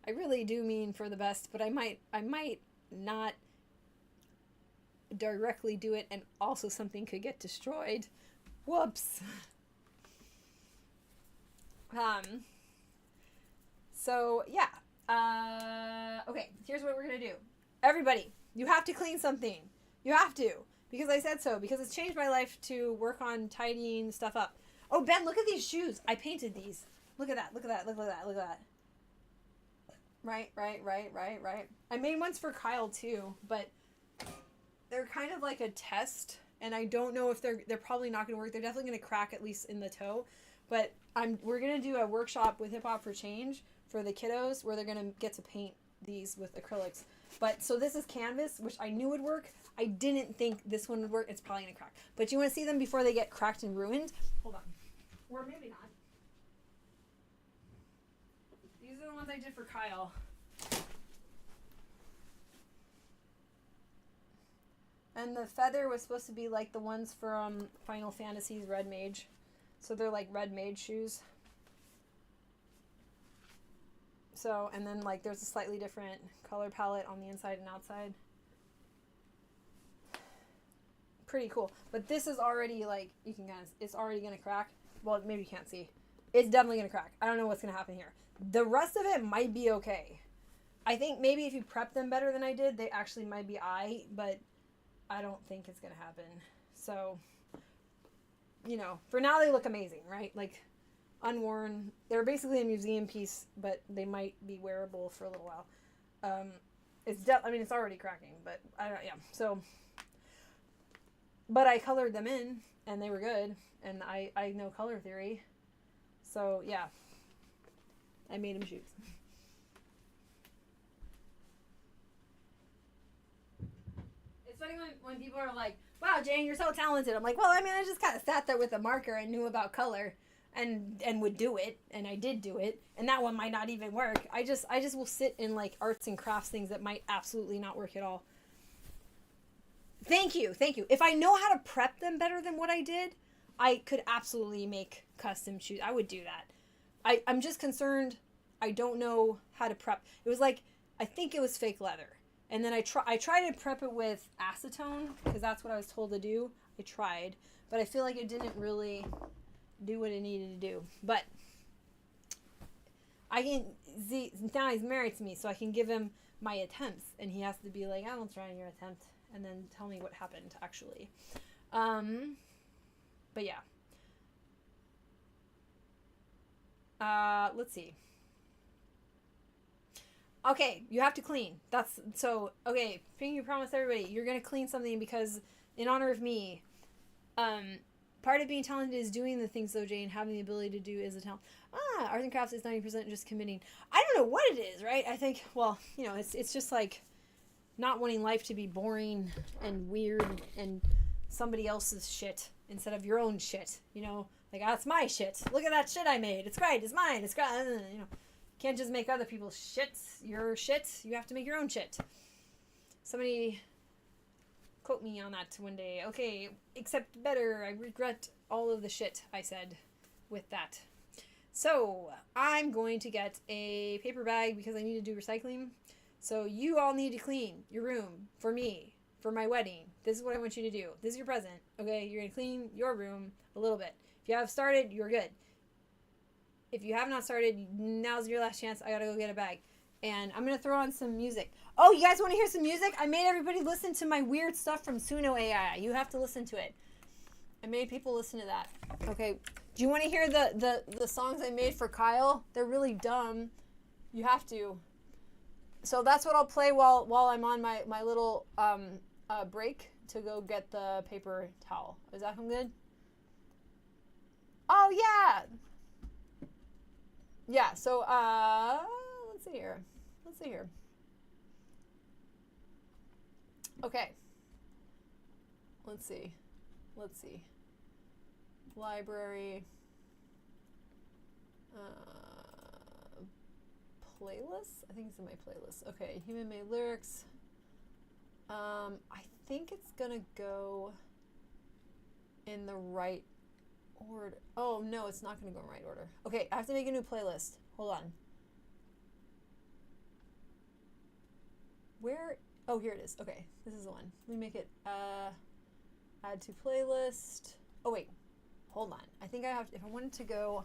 I really do mean for the best, but I might not directly do it and also something could get destroyed. Whoops. So yeah. Okay, here's what we're gonna do. Everybody, you have to clean something. You have to. Because I said so. Because it's changed my life to work on tidying stuff up. Oh, Ben, look at these shoes. I painted these. Look at that. Right. I made ones for Kyle too, but they're kind of like a test, and I don't know if they're probably not going to work. They're definitely going to crack at least in the toe, but we're going to do a workshop with Hip Hop for Change for the kiddos where they're going to get to paint these with acrylics. But so this is canvas, which I knew would work. I didn't think this one would work. It's probably going to crack. But you want to see them before they get cracked and ruined? Hold on. Or maybe not. These are the ones I did for Kyle. And the feather was supposed to be like the ones from Final Fantasy's Red Mage. So they're like Red Mage shoes. So, and then like there's a slightly different color palette on the inside and outside. Pretty cool. But this is already like, you can kind of, it's already going to crack. Well, maybe you can't see. It's definitely going to crack. I don't know what's going to happen here. The rest of it might be okay. I think maybe if you prep them better than I did, they actually might be but I don't think it's going to happen. So, you know, for now they look amazing, right? Like, unworn. They're basically a museum piece, but they might be wearable for a little while. I mean, it's already cracking, but yeah. So, but I colored them in, and they were good, and I know color theory. So, yeah. I made them shoes. Funny when people are like, wow, Jane, you're so talented. I'm like, well, I mean, I just kind of sat there with a marker and knew about color and would do it, and I did do it, and that one might not even work. I just will sit in like arts and crafts things that might absolutely not work at all. Thank you. If I know how to prep them better than what I did, I could absolutely make custom shoes. I would do that. I'm just concerned I don't know how to prep. It was like, I think it was fake leather. And then I tried to prep it with acetone because that's what I was told to do. I tried, but I feel like it didn't really do what it needed to do. But I can see now he's married to me, so I can give him my attempts, and he has to be like, "I will try your attempt," and then tell me what happened actually. But yeah. Let's see. Okay, you have to clean. Okay, Pinky promised everybody, you're going to clean something because in honor of me, part of being talented is doing the things, though, Jane, having the ability to do is a talent. Arts and crafts is 90% just committing. I don't know what it is, right? I think, well, you know, it's just like not wanting life to be boring and weird and somebody else's shit instead of your own shit, you know? Like, that's my shit. Look at that shit I made. It's great. It's mine. It's great. You know. Can't just make other people's shit your shit. You have to make your own shit. Somebody quote me on that one day. Okay, except better. I regret all of the shit I said with that. So, I'm going to get a paper bag because I need to do recycling. So, you all need to clean your room for me, for my wedding. This is what I want you to do. This is your present. Okay, you're going to clean your room a little bit. If you have started, you're good. If you have not started, now's your last chance. I gotta go get a bag. And I'm gonna throw on some music. Oh, you guys wanna hear some music? I made everybody listen to my weird stuff from Suno AI. You have to listen to it. I made people listen to that. Okay, do you wanna hear the songs I made for Kyle? They're really dumb. You have to. So that's what I'll play while I'm on my little break to go get the paper towel. Is that good? Oh, yeah! Yeah, so, let's see here. Okay. Let's see. Library. Playlist? I think it's in my playlist. Okay, human-made lyrics. I think it's gonna go in the right order. Oh, no, it's not going to go in right order. Okay, I have to make a new playlist. Hold on. Where? Oh, here it is. Okay, this is the one. Let me make it, add to playlist. Oh, wait. Hold on. I think I have to, if I wanted to go.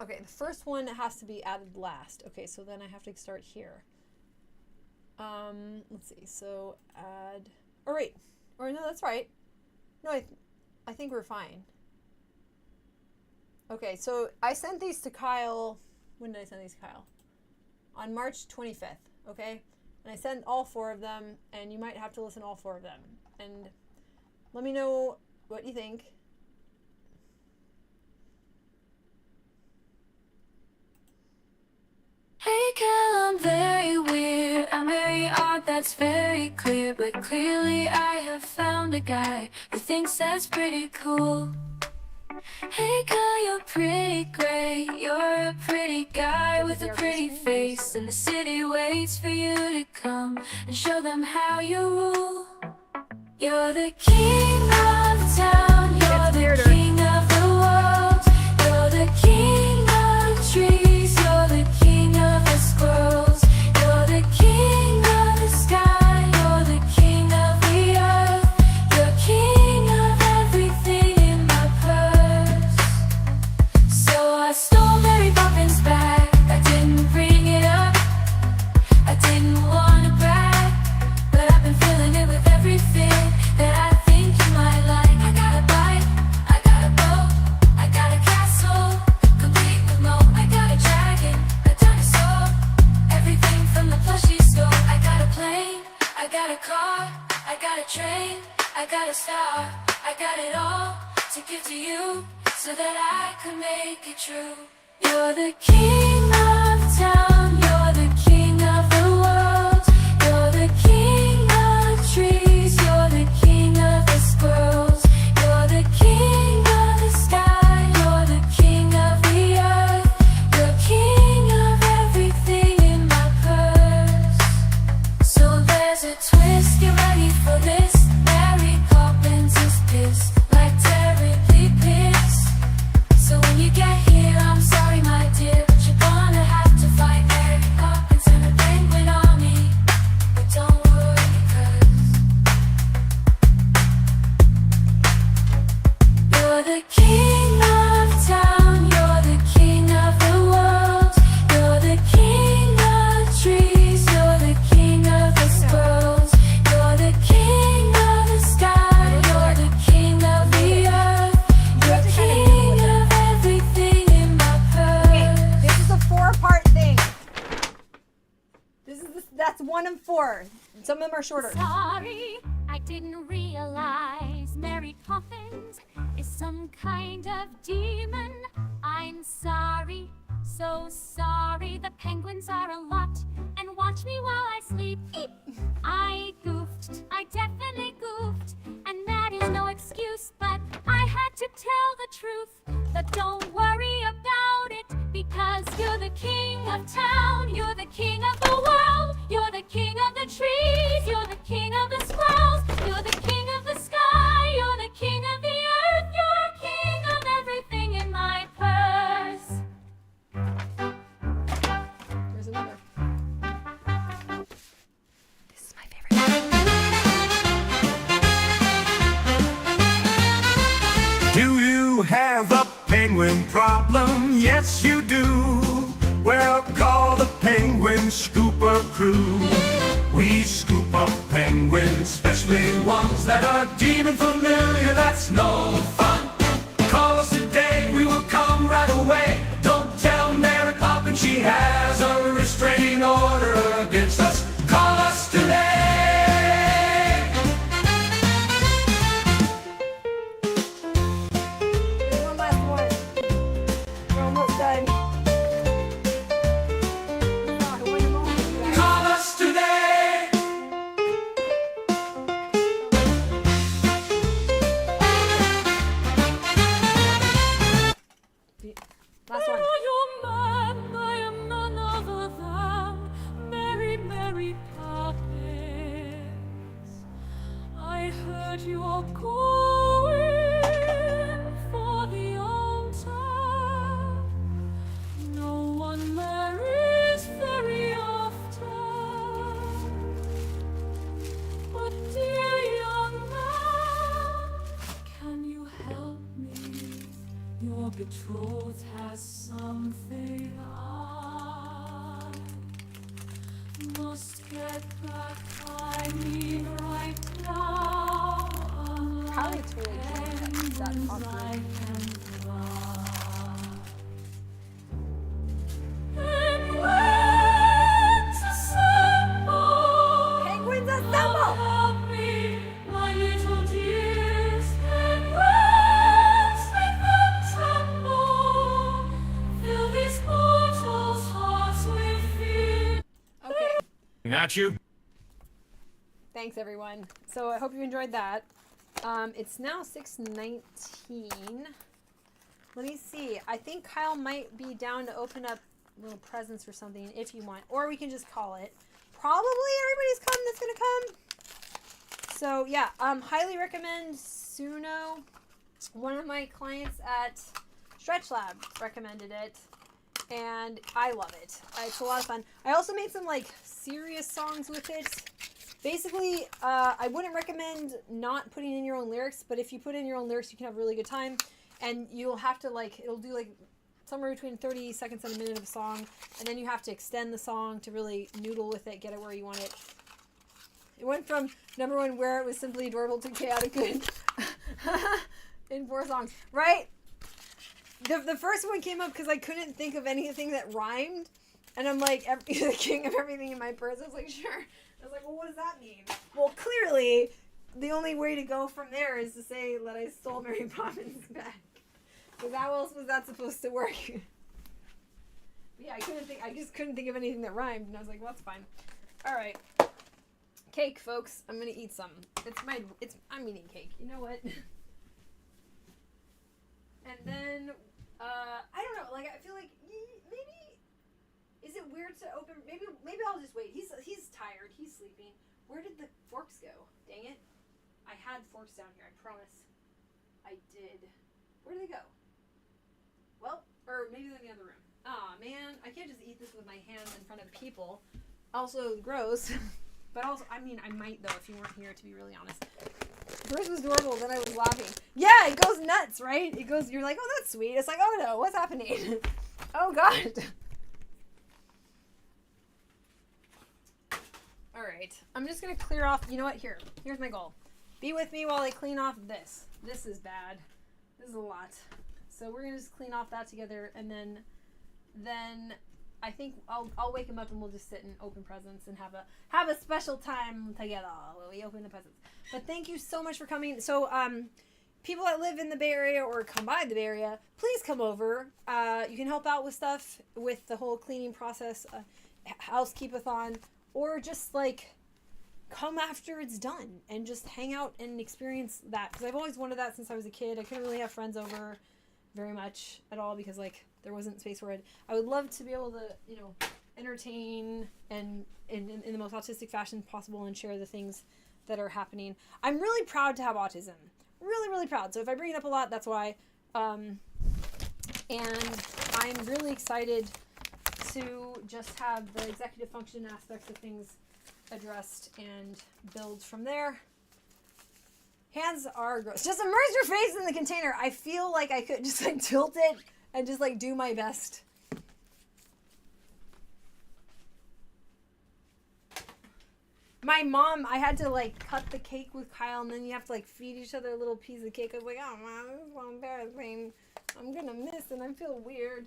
Okay, the first one has to be added last. Okay, so then I have to start here. Let's see. So add, or wait. Or no, that's right. No, I think we're fine. Okay, so I sent these to Kyle. When did I send these to Kyle? On March 25th, okay? And I sent all 4 of them, and you might have to listen to all 4 of them. And let me know what you think. Hey girl, I'm very weird. I'm very odd, that's very clear. But clearly I have found a guy who thinks that's pretty cool. Hey girl, you're pretty great. You're a pretty guy with a pretty face, and the city waits for you to come and show them how you rule. You're the king of town. You're the king of the world. You're the king of the trees. You're the king of the squirrels. You're the king of the sky. You're the king of the earth. You're king of everything in my purse. So I stole Mary Poppins' bag. I didn't bring it up. I didn't wanna brag, but I've been filling it with everything that I think you might like. I got a bike, I got a boat, I got a castle, complete with moat. I got a dragon, a dinosaur, everything from the plushie store. I got a plane, I got a car, I got a train, I got a star. I got it all to give to you so that I could make it true. You're the king of town, you're the king of the world. You're the king of trees, you're the king of the squirrels. You're the king of the sky, you're the king of the earth. You're king of everything in my purse. So there's a twist, get ready for this. Mary Poppins is pissed, like terribly pissed. So when you get here, I'm sorry my dear, but you're gonna have to fight Mary Poppins and the penguin army. But don't worry, 'cause you're the king of town, you're the king of the world. You're the king of trees, you're the king of the squirrels. You're the king of the sky, you're the king of the earth. You're king of everything in my purse. This is a 4-part thing. That's 1 of 4. Some of them are shorter. Sorry, I didn't realize Mary Poppins is some kind of demon. I'm sorry, so sorry. The penguins are a lot and watch me while I sleep. I goofed, I definitely goofed, and that is no excuse, but I had to tell the truth. But don't worry about it, because you're the king of town, you're the king of the world. You're the king of the trees, you're the king of the squirrels. You're the king of the sky, you're the king of the earth. You're king of everything in my purse. There's another. This is my favorite. Do you have a penguin problem? Yes, you do. Well, call the Penguin Scooper Crew. We scoop up penguins, especially ones that are demon familiar. That's no fun. Call us today, we will come right away. Don't tell Mary Poppins she has a restraining order against us. Call us today. One last one. We're almost done. Call us today. Last one. I am none other than Mary, Mary Poppins. I heard you are going for the altar. No one marries very often. But dear young man, can you help me? Your betrothed has something I must get back. I mean right now. Probably totally changed that Penguins popular. I can fly. Penguins assemble. got you. Thanks, everyone. So I hope you enjoyed that. It's now 6:19. Let me see. I think Kyle might be down to open up little presents or something if you want. Or we can just call it. Probably everybody's come that's going to come. So, yeah. Highly recommend Suno. One of my clients at Stretch Lab recommended it. And I love it. It's a lot of fun. I also made some, like, serious songs with it. Basically, I wouldn't recommend not putting in your own lyrics. But if you put in your own lyrics, you can have a really good time. And you'll have to, like, it'll do, like, somewhere between 30 seconds and a minute of a song. And then you have to extend the song to really noodle with it, get it where you want it. It went from number one, where it was simply adorable, to chaotic good in 4 songs. Right? The first one came up because I couldn't think of anything that rhymed. And I'm like, the king of everything in my purse. I was like, sure. I was like, well, what does that mean? Well, clearly, the only way to go from there is to say that I stole Mary Poppins bag. Because how else was that supposed to work? Yeah, I just couldn't think of anything that rhymed, and I was like, well, that's fine. Alright. Cake, folks. I'm gonna eat some. I'm eating cake. You know what? And then, I don't know, like, I feel like, maybe, is it weird to open, maybe I'll just wait. He's tired, he's sleeping. Where did the forks go? Dang it. I had forks down here, I promise. I did. Where did they go? Well, or maybe they're in the other room. Aw, man, I can't just eat this with my hands in front of people. Also, gross. But also, I mean, I might, though, if you weren't here, to be really honest. First was adorable, then I was laughing. Yeah, it goes nuts, right? It goes, you're like, oh, that's sweet. It's like, oh, no, what's happening? Oh, God. All right, I'm just going to clear off. You know what? Here's my goal. Be with me while I clean off this. This is bad. This is a lot. So we're gonna just clean off that together, and then I think I'll wake him up and we'll just sit and open presents and have a special time together when we open the presents. But thank you so much for coming. So people that live in the Bay Area or come by the Bay Area, please come over. You can help out with stuff with the whole cleaning process, housekeepathon, or just like come after it's done and just hang out and experience that, because I've always wanted that since I was a kid. I couldn't really have friends over very much at all because like there wasn't space for it. I would love to be able to, you know, entertain and in the most autistic fashion possible and share the things that are happening. I'm really proud to have autism. Really, really proud. So if I bring it up a lot, that's why. And I'm really excited to just have the executive function aspects of things addressed and build from there. Hands are gross. Just immerse your face in the container. I feel like I could just like tilt it and just like do my best. My mom, I had to like cut the cake with Kyle, and then you have to like feed each other a little piece of cake. I was like, oh man, this is so embarrassing. I'm gonna miss and I feel weird.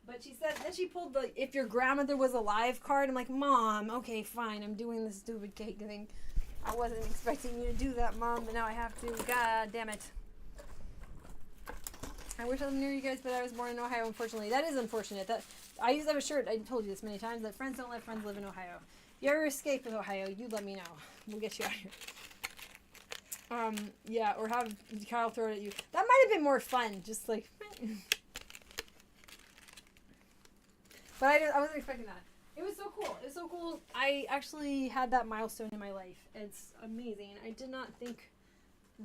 But she said, then she pulled the if your grandmother was alive card. I'm like, Mom, okay, fine. I'm doing this stupid cake thing. I wasn't expecting you to do that, Mom, but now I have to. God damn it. I wish I lived near you guys, but I was born in Ohio, unfortunately. That is unfortunate. That I used to have a shirt. I told you this many times, that friends don't let friends live in Ohio. If you ever escape with Ohio, you let me know. We'll get you out of here. Yeah, or have Kyle throw it at you. That might have been more fun, just like... But I wasn't expecting that. It was so cool. It was so cool. I actually had that milestone in my life. It's amazing. I did not think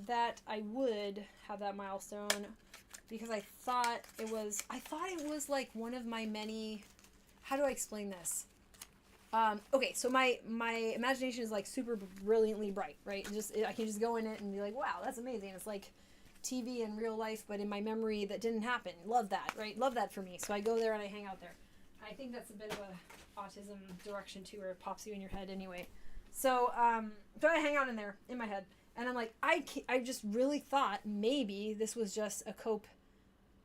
that I would have that milestone because I thought it was like one of my many, how do I explain this? Okay, so my imagination is like super brilliantly bright, right? I can just go in it and be like, wow, that's amazing. It's like TV in real life, but in my memory that didn't happen. Love that, right? Love that for me. So I go there and I hang out there. I think that's a bit of a autism direction too, where it pops you in your head anyway. So I hang out in there in my head, and I'm like, I just really thought maybe this was just a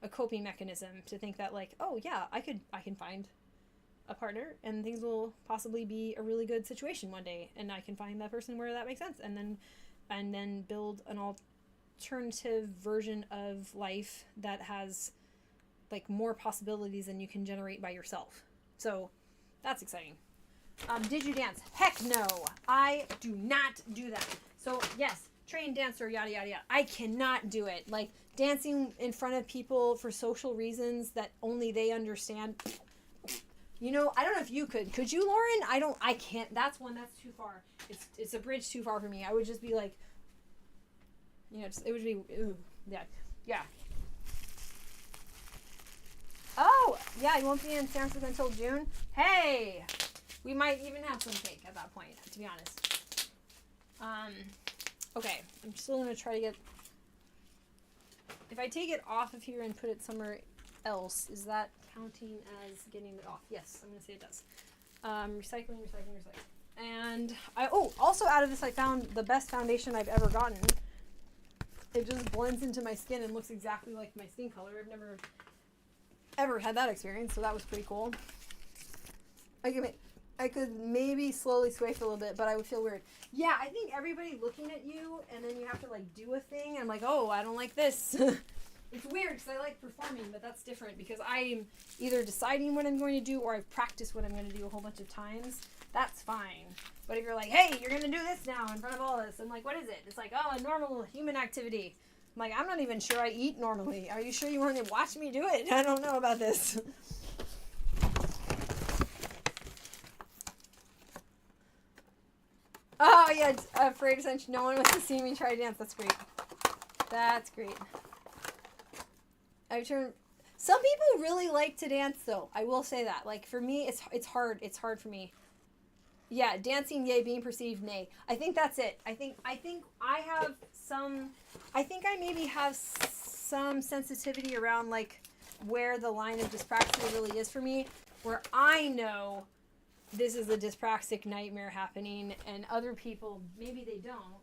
coping mechanism to think that like, oh yeah, I can find a partner and things will possibly be a really good situation one day, and I can find that person where that makes sense, and then build an alternative version of life that has like more possibilities than you can generate by yourself. So that's exciting. Did you dance? Heck no. I do not do that. So yes, trained dancer, yada yada yada. I cannot do it. Like dancing in front of people for social reasons that only they understand. You know, I don't know if you could. Could you, Lauren? I can't. That's too far. It's a bridge too far for me. I would just be like, you know, it would be, ooh, yeah. Oh, yeah, you won't be in San Francisco until June? Hey! We might even have some cake at that point, to be honest. Okay, I'm still going to try to get... If I take it off of here and put it somewhere else, is that counting as getting it off? Yes, I'm going to say it does. Recycling. And also out of this I found the best foundation I've ever gotten. It just blends into my skin and looks exactly like my skin color. I've never ever had that experience, so that was pretty cool. I could maybe slowly sway for a little bit, but I would feel weird. Yeah, I think everybody looking at you, and then you have to like do a thing. I'm like, oh, I don't like this. It's weird because I like performing, but that's different because I'm either deciding what I'm going to do or I've practiced what I'm going to do a whole bunch of times. That's fine. But if you're like, hey, you're going to do this now in front of all this, I'm like, what is it? It's like, oh, a normal human activity. I'm like, I'm not even sure I eat normally. Are you sure you want to watch me do it? I don't know about this. Oh, yeah, afraid attention. No one wants to see me try to dance. That's great. That's great. Some people really like to dance, though. I will say that. Like, for me, it's hard. It's hard for me. Yeah, dancing, yay. Being perceived, nay. I think that's it. I think I maybe have some sensitivity around, like, where the line of dyspraxia really is for me, where I know this is a dyspraxic nightmare happening, and other people, maybe they don't.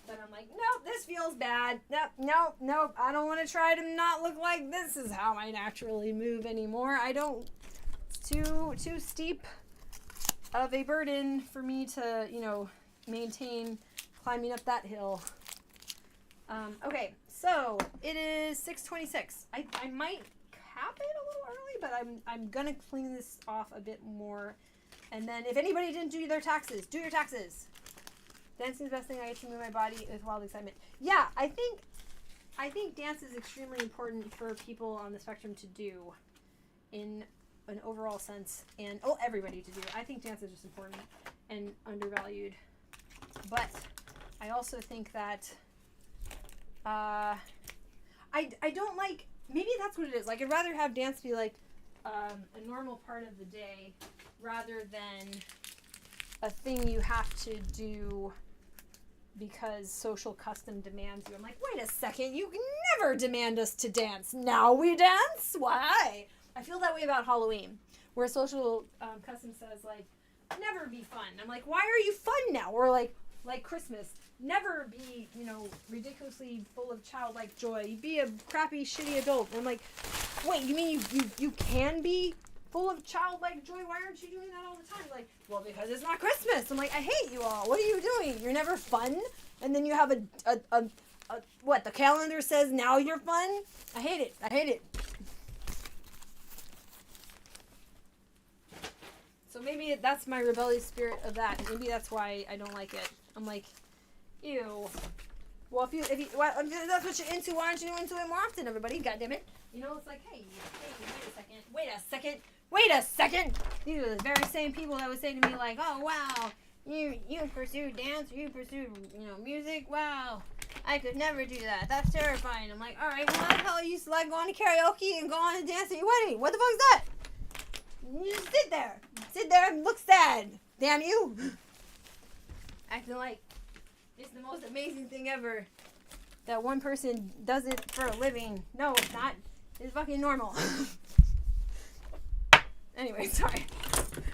But I'm like, nope, this feels bad. Nope, I don't want to try to not look like this is how I naturally move anymore. It's too steep of a burden for me to, maintain climbing up that hill. Okay, so it is 6:26. I might cap it a little early, but I'm gonna clean this off a bit more. And then if anybody didn't do their taxes, do your taxes. Dancing is the best thing I get to move my body with wild excitement. Yeah, I think dance is extremely important for people on the spectrum to do in an overall sense, and everybody to do. I think dance is just important and undervalued. But I also think that I don't like, maybe that's what it is. Like, I'd rather have dance be like a normal part of the day rather than a thing you have to do because social custom demands you. I'm like, wait a second, you can never demand us to dance. Now we dance? Why? I feel that way about Halloween, where social custom says, like, never be fun. I'm like, why are you fun now? Or like Christmas, never be, ridiculously full of childlike joy. Be a crappy, shitty adult. And I'm like, wait, you mean you can be full of childlike joy? Why aren't you doing that all the time? Like, well, because it's not Christmas. I'm like, I hate you all. What are you doing? You're never fun? And then you have what, the calendar says now you're fun? I hate it. So maybe that's my rebellious spirit of that. Maybe that's why I don't like it. I'm like, ew. Well, if that's what you're into, why aren't you into it more often, everybody? God damn it. It's like, hey, wait a second. These are the very same people that would say to me, like, oh, wow, you pursue dance, you pursue, music, wow. I could never do that. That's terrifying. I'm like, all right, well, how the hell you used to like going to karaoke and going to dance at your wedding? What the fuck is that? You just sit there and look sad. Damn you. Acting like it's the most amazing thing ever that one person does it for a living. No, it's not. It's fucking normal. Anyway, sorry.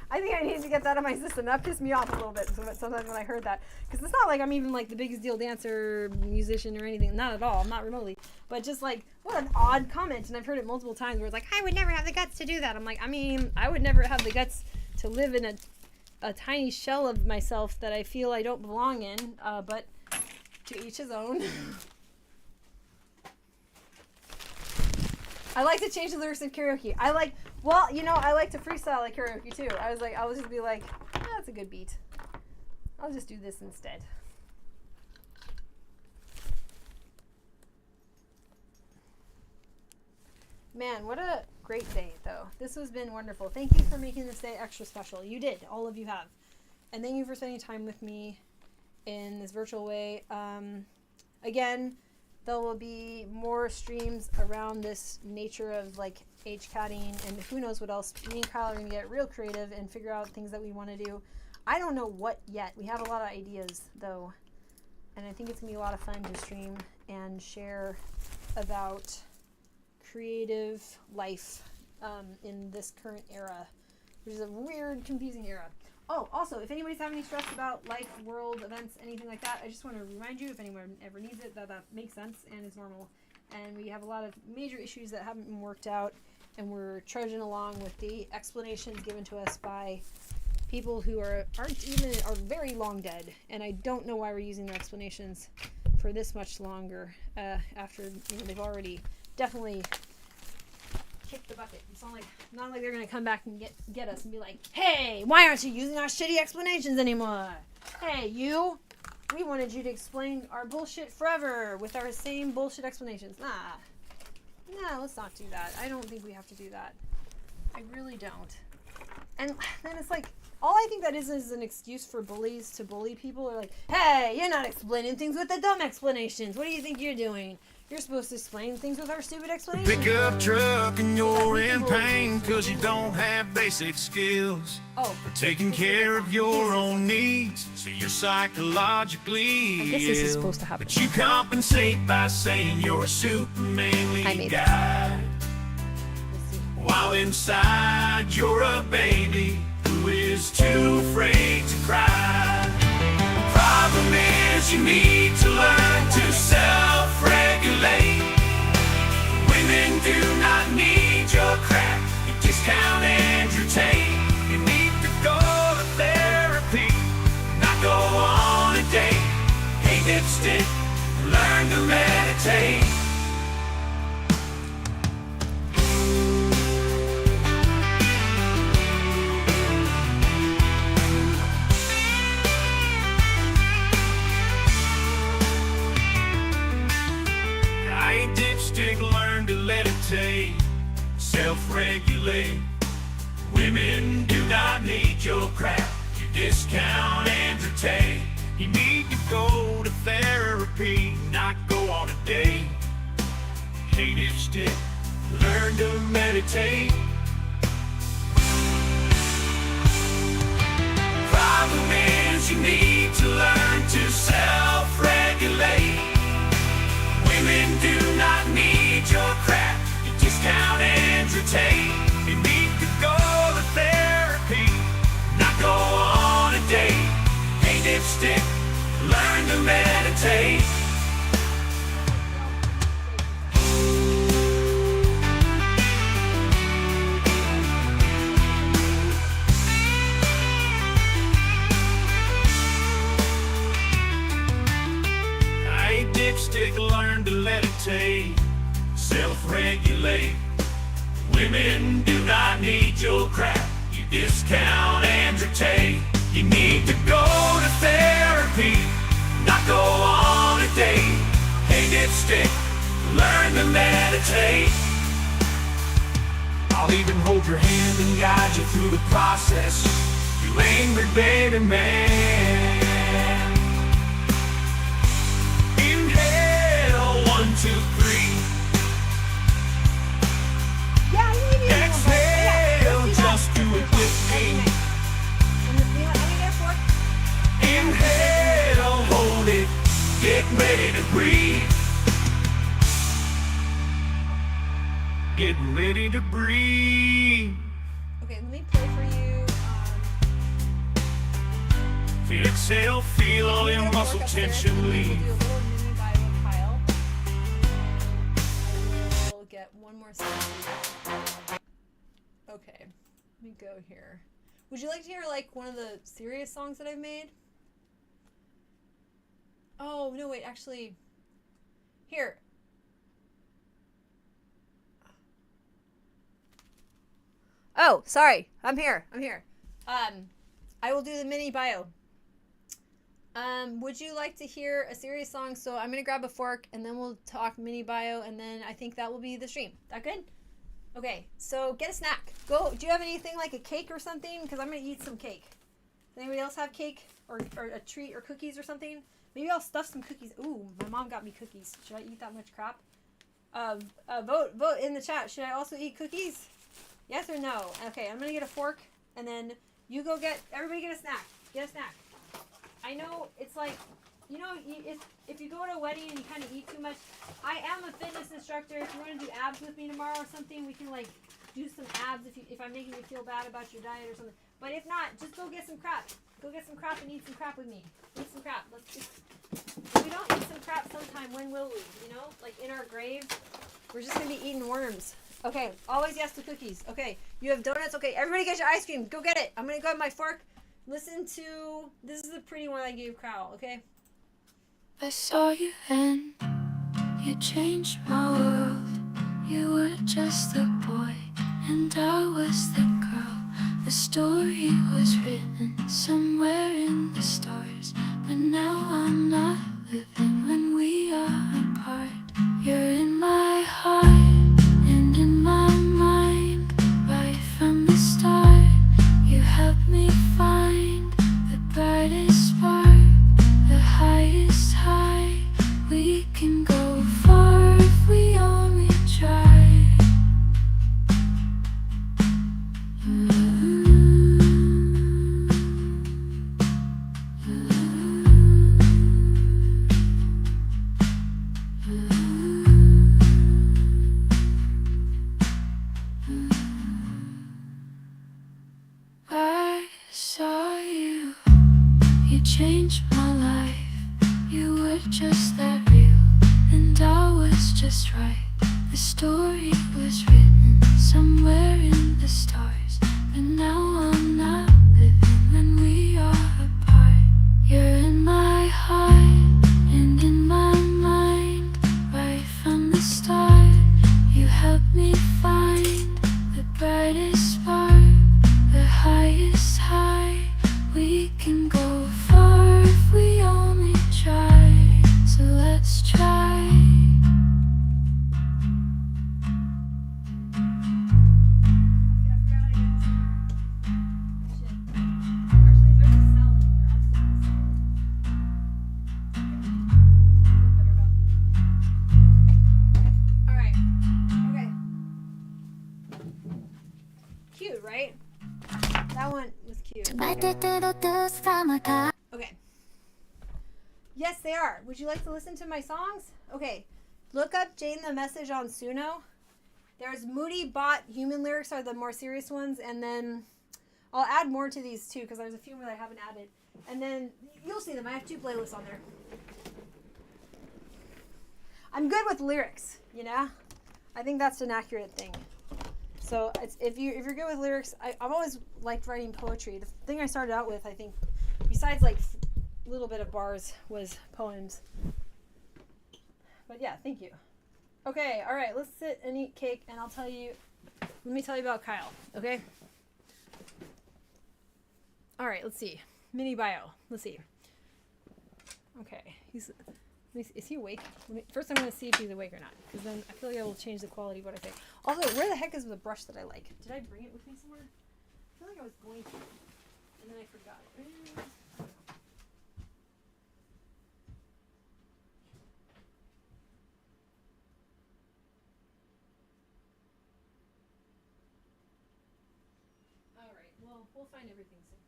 I think I need to get that out of my system. That pissed me off a little bit sometimes when I heard that. Because it's not like I'm even like the biggest deal dancer, musician, or anything. Not at all. I'm not remotely. But just like, what an odd comment. And I've heard it multiple times where it's like, I would never have the guts to do that. I'm like, I would never have the guts to live in a tiny shell of myself that I feel I don't belong in. But to each his own. I like to change the lyrics in karaoke. I like to freestyle like karaoke too. I'll just be like, That's a good beat. I'll just do this instead. Man, what a great day, though. This has been wonderful. Thank you for making this day extra special. You did. All of you have. And thank you for spending time with me in this virtual way. Again, there will be more streams around this nature of like HCATting and who knows what else. Me and Kyle are going to get real creative and figure out things that we want to do. I don't know what yet. We have a lot of ideas, though. And I think it's going to be a lot of fun to stream and share about creative life in this current era, which is a weird, confusing era. Oh, also, if anybody's having any stress about life, world, events, anything like that, I just want to remind you, if anyone ever needs it, that makes sense and is normal. And we have a lot of major issues that haven't been worked out, and we're trudging along with the explanations given to us by people who are very long dead. And I don't know why we're using their explanations for this much longer after they've already definitely kick the bucket. It's not like they're gonna come back and get us and be like, hey, why aren't you using our shitty explanations anymore? Hey, we wanted you to explain our bullshit forever with our same bullshit explanations. Nah, let's not do that. I don't think we have to do that. I really don't. And then it's like, all I think that is an excuse for bullies to bully people. Or like, hey, you're not explaining things with the dumb explanations. What do you think you're doing? You're supposed to explain things with our stupid explanations. Pick up truck and you're in pain cause you don't have basic skills. Oh. For taking care of your own needs, so you're psychologically I guess this is ill. supposed to happen. But you compensate by saying you're a super manly I made guy. Let's see. While inside you're a baby who is too afraid to cry. The problem is you need to learn to self-regulate. Women do not need your crap. You discount Andrew Tate. You need to go to therapy, not go on a date. Hey dipstick, learn to meditate. Dipstick, learn to meditate, self-regulate. Women do not need your crap. You discount Andrew Tate. You need to go to therapy, not go on a date. Hey dipstick, learn to meditate. Problem is you need to learn to self-regulate. Women do not need your crap. You discount Andrew Tate. You need to go to therapy, not go on a date. Hey dipstick, learn to meditate. Hey dipstick, learn to meditate, self-regulate. Women do not need your crap. You discount Andrew Tate. You need to go to therapy, not go on a date. Hey dipstick, learn to meditate. I'll even hold your hand and guide you through the process. You angry baby man. Inhale, 1, 2, 3. Yeah, you need to Exhale, just do it with me. Inhale, hold it, get ready to breathe. Get ready to breathe. Okay, let me play for you. Exhale, feel all your muscle tension leave. We'll do a little mini bio of Kyle. I will get one more second. Okay, let me go here. Would you like to hear like one of the serious songs that I've made? Oh, no, wait, actually. Here. Oh, sorry. I'm here. I will do the mini bio. Would you like to hear a serious song? So I'm gonna grab a fork and then we'll talk mini bio, and then I think that will be the stream. That good? Okay, so get a snack. Go. Do you have anything like a cake or something? Because I'm gonna eat some cake. Does anybody else have cake or a treat or cookies or something? Maybe I'll stuff some cookies. Ooh, my mom got me cookies. Should I eat that much crap? Vote in the chat. Should I also eat cookies? Yes or no? Okay, I'm gonna get a fork, and then you go get. Everybody get a snack. Get a snack. I know it's like, you know, if you go to a wedding and you kind of eat too much. I am a fitness instructor. If you want to do abs with me tomorrow or something, we can like do some abs if I'm making you feel bad about your diet or something. But if not, just go get some crap. Go get some crap and eat some crap with me. Eat some crap. If we don't eat some crap sometime, when will we? You know, like in our graves, we're just gonna be eating worms. Okay, always yes to cookies. Okay, you have donuts. Okay, everybody get your ice cream. Go get it. I'm gonna grab my fork. Listen to, this is the pretty one I gave Kyle, okay? I saw you and you changed my world. You were just the boy and I was the girl. The story was written somewhere in the stars, but now I'm not living when we are apart. You're in my heart and in my mind. Right from the start, you helped me find the brightest spark, the highest high. We can go far if we only try. I saw you, you changed my life. You were just that real, and I was just right. The story was written somewhere in the stars, but now I'm not living when we are apart. You're in my heart and in my mind. Right from the start, you helped me find the brightest spark, the highest high. We can go far if we only try. So let's try. Alright. Okay. Cute, right? That one was cute. Okay. Yes, they are. Would you like to listen to my songs? Okay. Look up Jane the Message on Suno. There's Moody Bot Human Lyrics are the more serious ones, and then I'll add more to these too because there's a few more that I haven't added. And then you'll see them. I have 2 playlists on there. I'm good with lyrics, you know? I think that's an accurate thing. So it's, if you're good with lyrics, I've always liked writing poetry. The thing I started out with, I think, besides like a little bit of bars, was poems. But yeah, thank you. Okay, all right, let's sit and eat cake, and I'll tell you. Let me tell you about Kyle. Okay. All right, let's see. Mini bio. Let's see. Okay, is he awake? First, I'm going to see if he's awake or not, because then I feel like I will change the quality of what I say. Also, where the heck is the brush that I like? Did I bring it with me somewhere? I feel like I was going to, and then I forgot it. All right. Well, we'll find everything soon.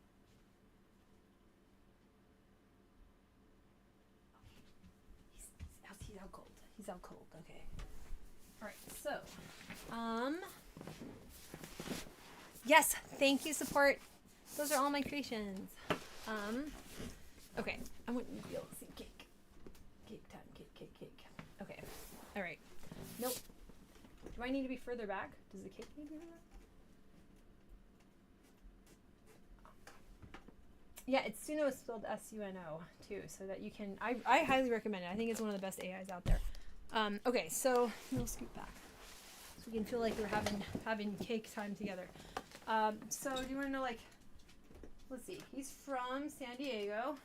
He's out cold. He's out cold. Okay. All right. So, yes. Thank you, support. Those are all my creations. Okay. I want you to be able to see cake. Cake time. Cake. Okay. All right. Nope. Do I need to be further back? Does the cake need to be further back? Yeah, it's Suno is spelled S-U-N-O too, so that you can. I highly recommend it. I think it's one of the best AIs out there. Okay, so we'll scoot back so we can feel like we're having cake time together. So do you want to know like let's see. He's from San Diego,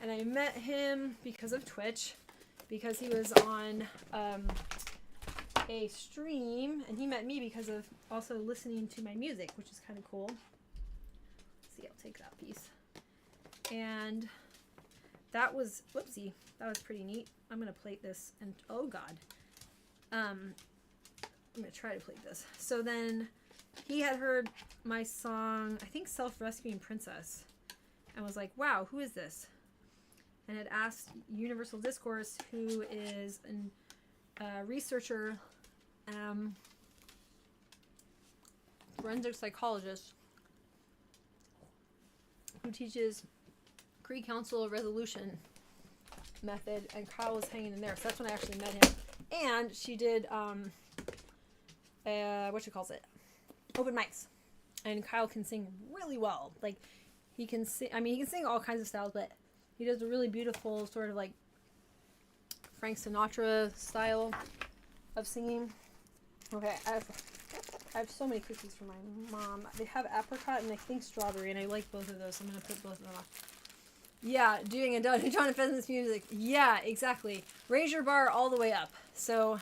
and I met him because of Twitch, because he was on a stream, and he met me because of also listening to my music, which is kind of cool. Let's see, I'll take that piece. And that was, whoopsie, that was pretty neat. I'm gonna plate this, and oh god, I'm gonna try to plate this. So then he had heard my song, I think Self-Rescuing Princess, and was like, wow, who is this? And had asked Universal Discourse, who is a researcher, forensic psychologist, who teaches pre-council resolution method, and Kyle was hanging in there. So that's when I actually met him. And she did, open mics. And Kyle can sing really well. Like, he can sing, I mean, he can sing all kinds of styles, but he does a really beautiful sort of like Frank Sinatra style of singing. Okay, I have so many cookies for my mom. They have apricot and I think strawberry, and I like both of those, so I'm going to put both of them on. Yeah, doing a John Pheasant's music. Yeah, exactly. Raise your bar all the way up. So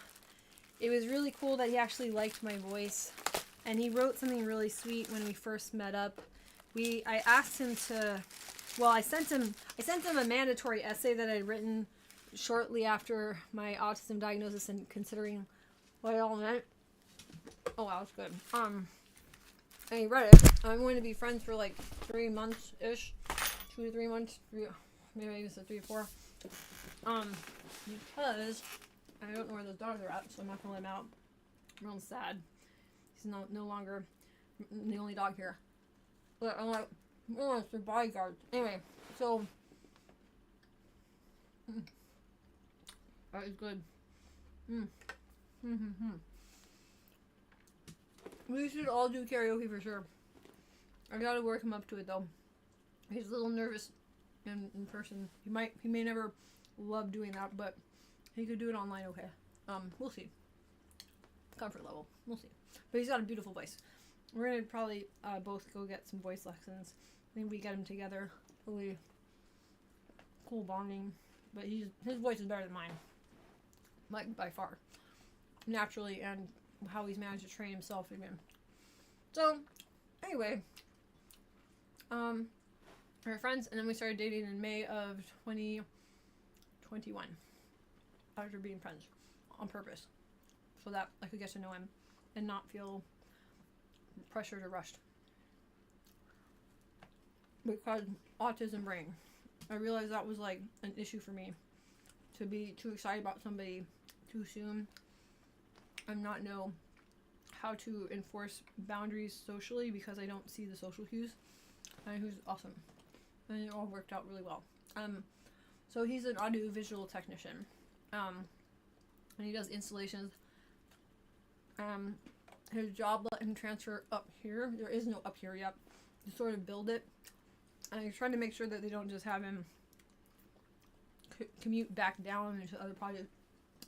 it was really cool that he actually liked my voice, and he wrote something really sweet when we first met up. I asked him to, well, I sent him a mandatory essay that I'd written shortly after my autism diagnosis, and considering what it all meant. Oh wow, that's good. And he read it. I'm going to be friends for like 3 months ish. 2 to 3 months, maybe I used 3 or 4. Because I don't know where those dogs are at, so I'm not gonna let him out. I'm real sad. He's no longer the only dog here. But I'm like, oh, it's their bodyguard. Anyway, so that is good. We should all do karaoke for sure. I gotta work him up to it though. He's a little nervous in person. He may never love doing that, but he could do it online okay. We'll see. Comfort level. We'll see. But he's got a beautiful voice. We're gonna probably both go get some voice lessons. Maybe we get him together. Really cool bonding. But his voice is better than mine. Like by far. Naturally, and how he's managed to train himself again. So anyway. We were friends, and then we started dating in May of 2021 after being friends on purpose, so that I could get to know him and not feel pressured or rushed. Because autism brain, I realized that was like an issue for me, to be too excited about somebody too soon and not know how to enforce boundaries socially because I don't see the social cues. And he was awesome. And it all worked out really well. So he's an audiovisual technician. And he does installations. His job let him transfer up here. There is no up here yet. To sort of build it. And he's trying to make sure that they don't just have him commute back down into other projects.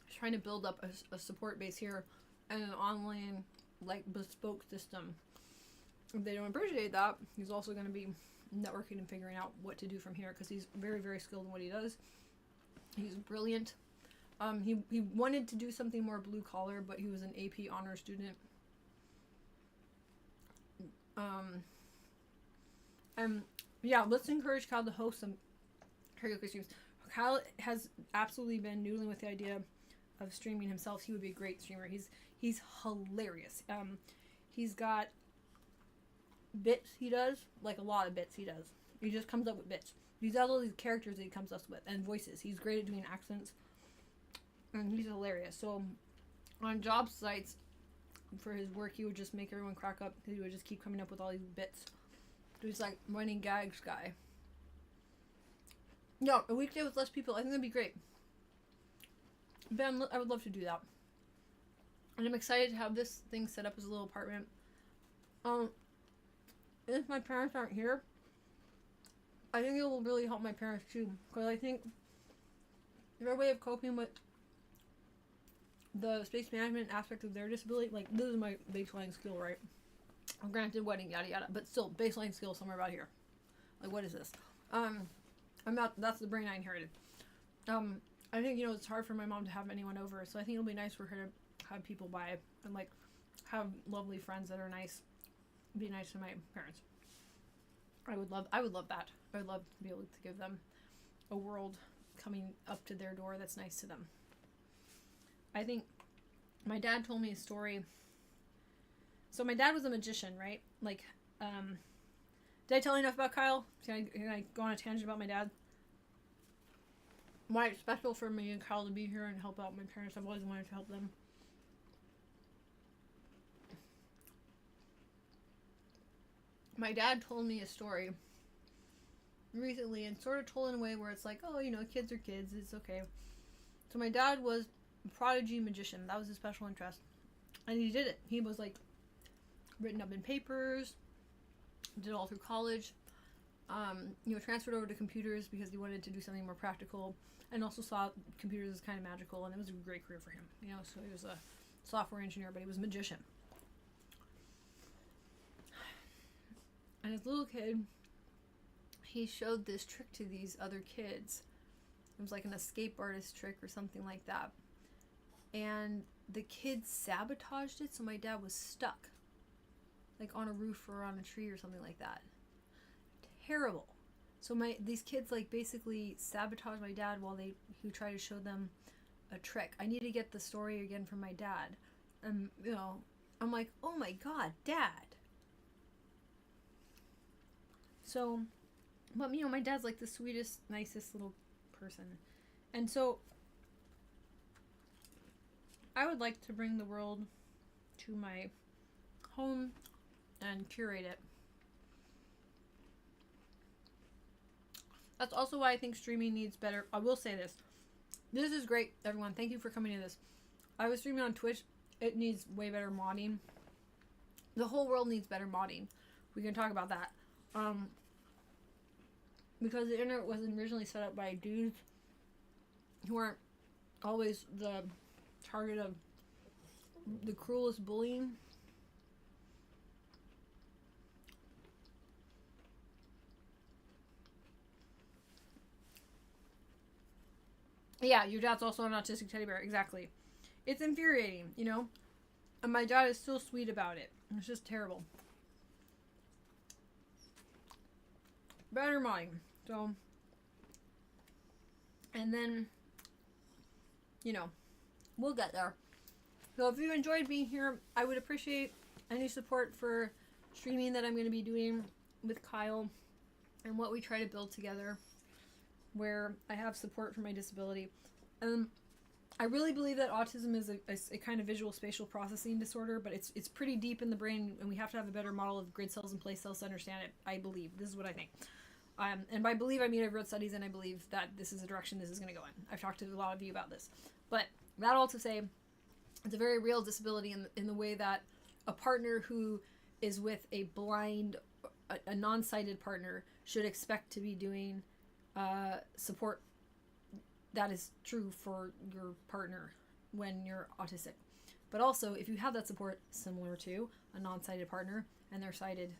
He's trying to build up a support base here and an online, like, bespoke system. If they don't appreciate that, he's also going to be networking and figuring out what to do from here, because he's very, very skilled in what he does. He's brilliant. He wanted to do something more blue collar, but he was an AP honor student. And yeah, let's encourage Kyle to host some karaoke streams. Kyle has absolutely been noodling with the idea of streaming himself. He would be a great streamer. He's hilarious. He's got bits he does, like a lot of bits he does. He just comes up with bits. He's got all these characters that he comes up with, and voices. He's great at doing accents, and he's hilarious. So on job sites for his work, he would just make everyone crack up because he would just keep coming up with all these bits. So he's like running gags guy. Yeah, a weekday with less people, I think that'd be great. Ben, I would love to do that. And I'm excited to have this thing set up as a little apartment. If my parents aren't here, I think it will really help my parents too, because I think their way of coping with the space management aspect of their disability, like, this is my baseline skill, right? Granted, wedding, yada yada, but still, baseline skill somewhere about here. Like, what is this? That's the brain I inherited. I think, it's hard for my mom to have anyone over, so I think it'll be nice for her to have people by and, like, have lovely friends that are nice. Be nice to my parents. I would love that. I would love to be able to give them a world coming up to their door that's nice to them. I think my dad told me a story. So my dad was a magician, right? Like, did I tell you enough about Kyle? Can I go on a tangent about my dad? Why it's special for me and Kyle to be here and help out my parents. I've always wanted to help them. My dad told me a story recently and sort of told in a way where it's like, oh, kids are kids, it's okay. So my dad was a prodigy magician. That was his special interest. And he did it. He was like written up in papers, did it all through college, transferred over to computers because he wanted to do something more practical, and also saw computers as kind of magical, and it was a great career for him. So he was a software engineer, but he was a magician. And as a little kid, he showed this trick to these other kids. It was like an escape artist trick or something like that. And the kids sabotaged it, so my dad was stuck. Like on a roof or on a tree or something like that. Terrible. So these kids like basically sabotaged my dad while he tried to show them a trick. I need to get the story again from my dad. And I'm like, oh my god, Dad. So, but my dad's like the sweetest, nicest little person. And so I would like to bring the world to my home and curate it. That's also why I think streaming needs better. I will say this. This is great, everyone. Thank you for coming to this. I was streaming on Twitch. It needs way better modding. The whole world needs better modding. We can talk about that. Because the internet was originally set up by dudes who aren't always the target of the cruelest bullying. Yeah, your dad's also an autistic teddy bear. Exactly. It's infuriating, And my dad is still sweet about it. It's just terrible. Better mine. So, and then, we'll get there. So if you enjoyed being here, I would appreciate any support for streaming that I'm going to be doing with Kyle and what we try to build together, where I have support for my disability. I really believe that autism is a kind of visual spatial processing disorder, but it's pretty deep in the brain, and we have to have a better model of grid cells and place cells to understand it. I believe. This is what I think. And by believe, I mean I've read studies, and I believe that this is the direction this is going to go in. I've talked to a lot of you about this. But that all to say, it's a very real disability in the way that a partner who is with a blind, a non-sighted partner should expect to be doing support that is true for your partner when you're autistic. But also, if you have that support similar to a non-sighted partner and their sighted,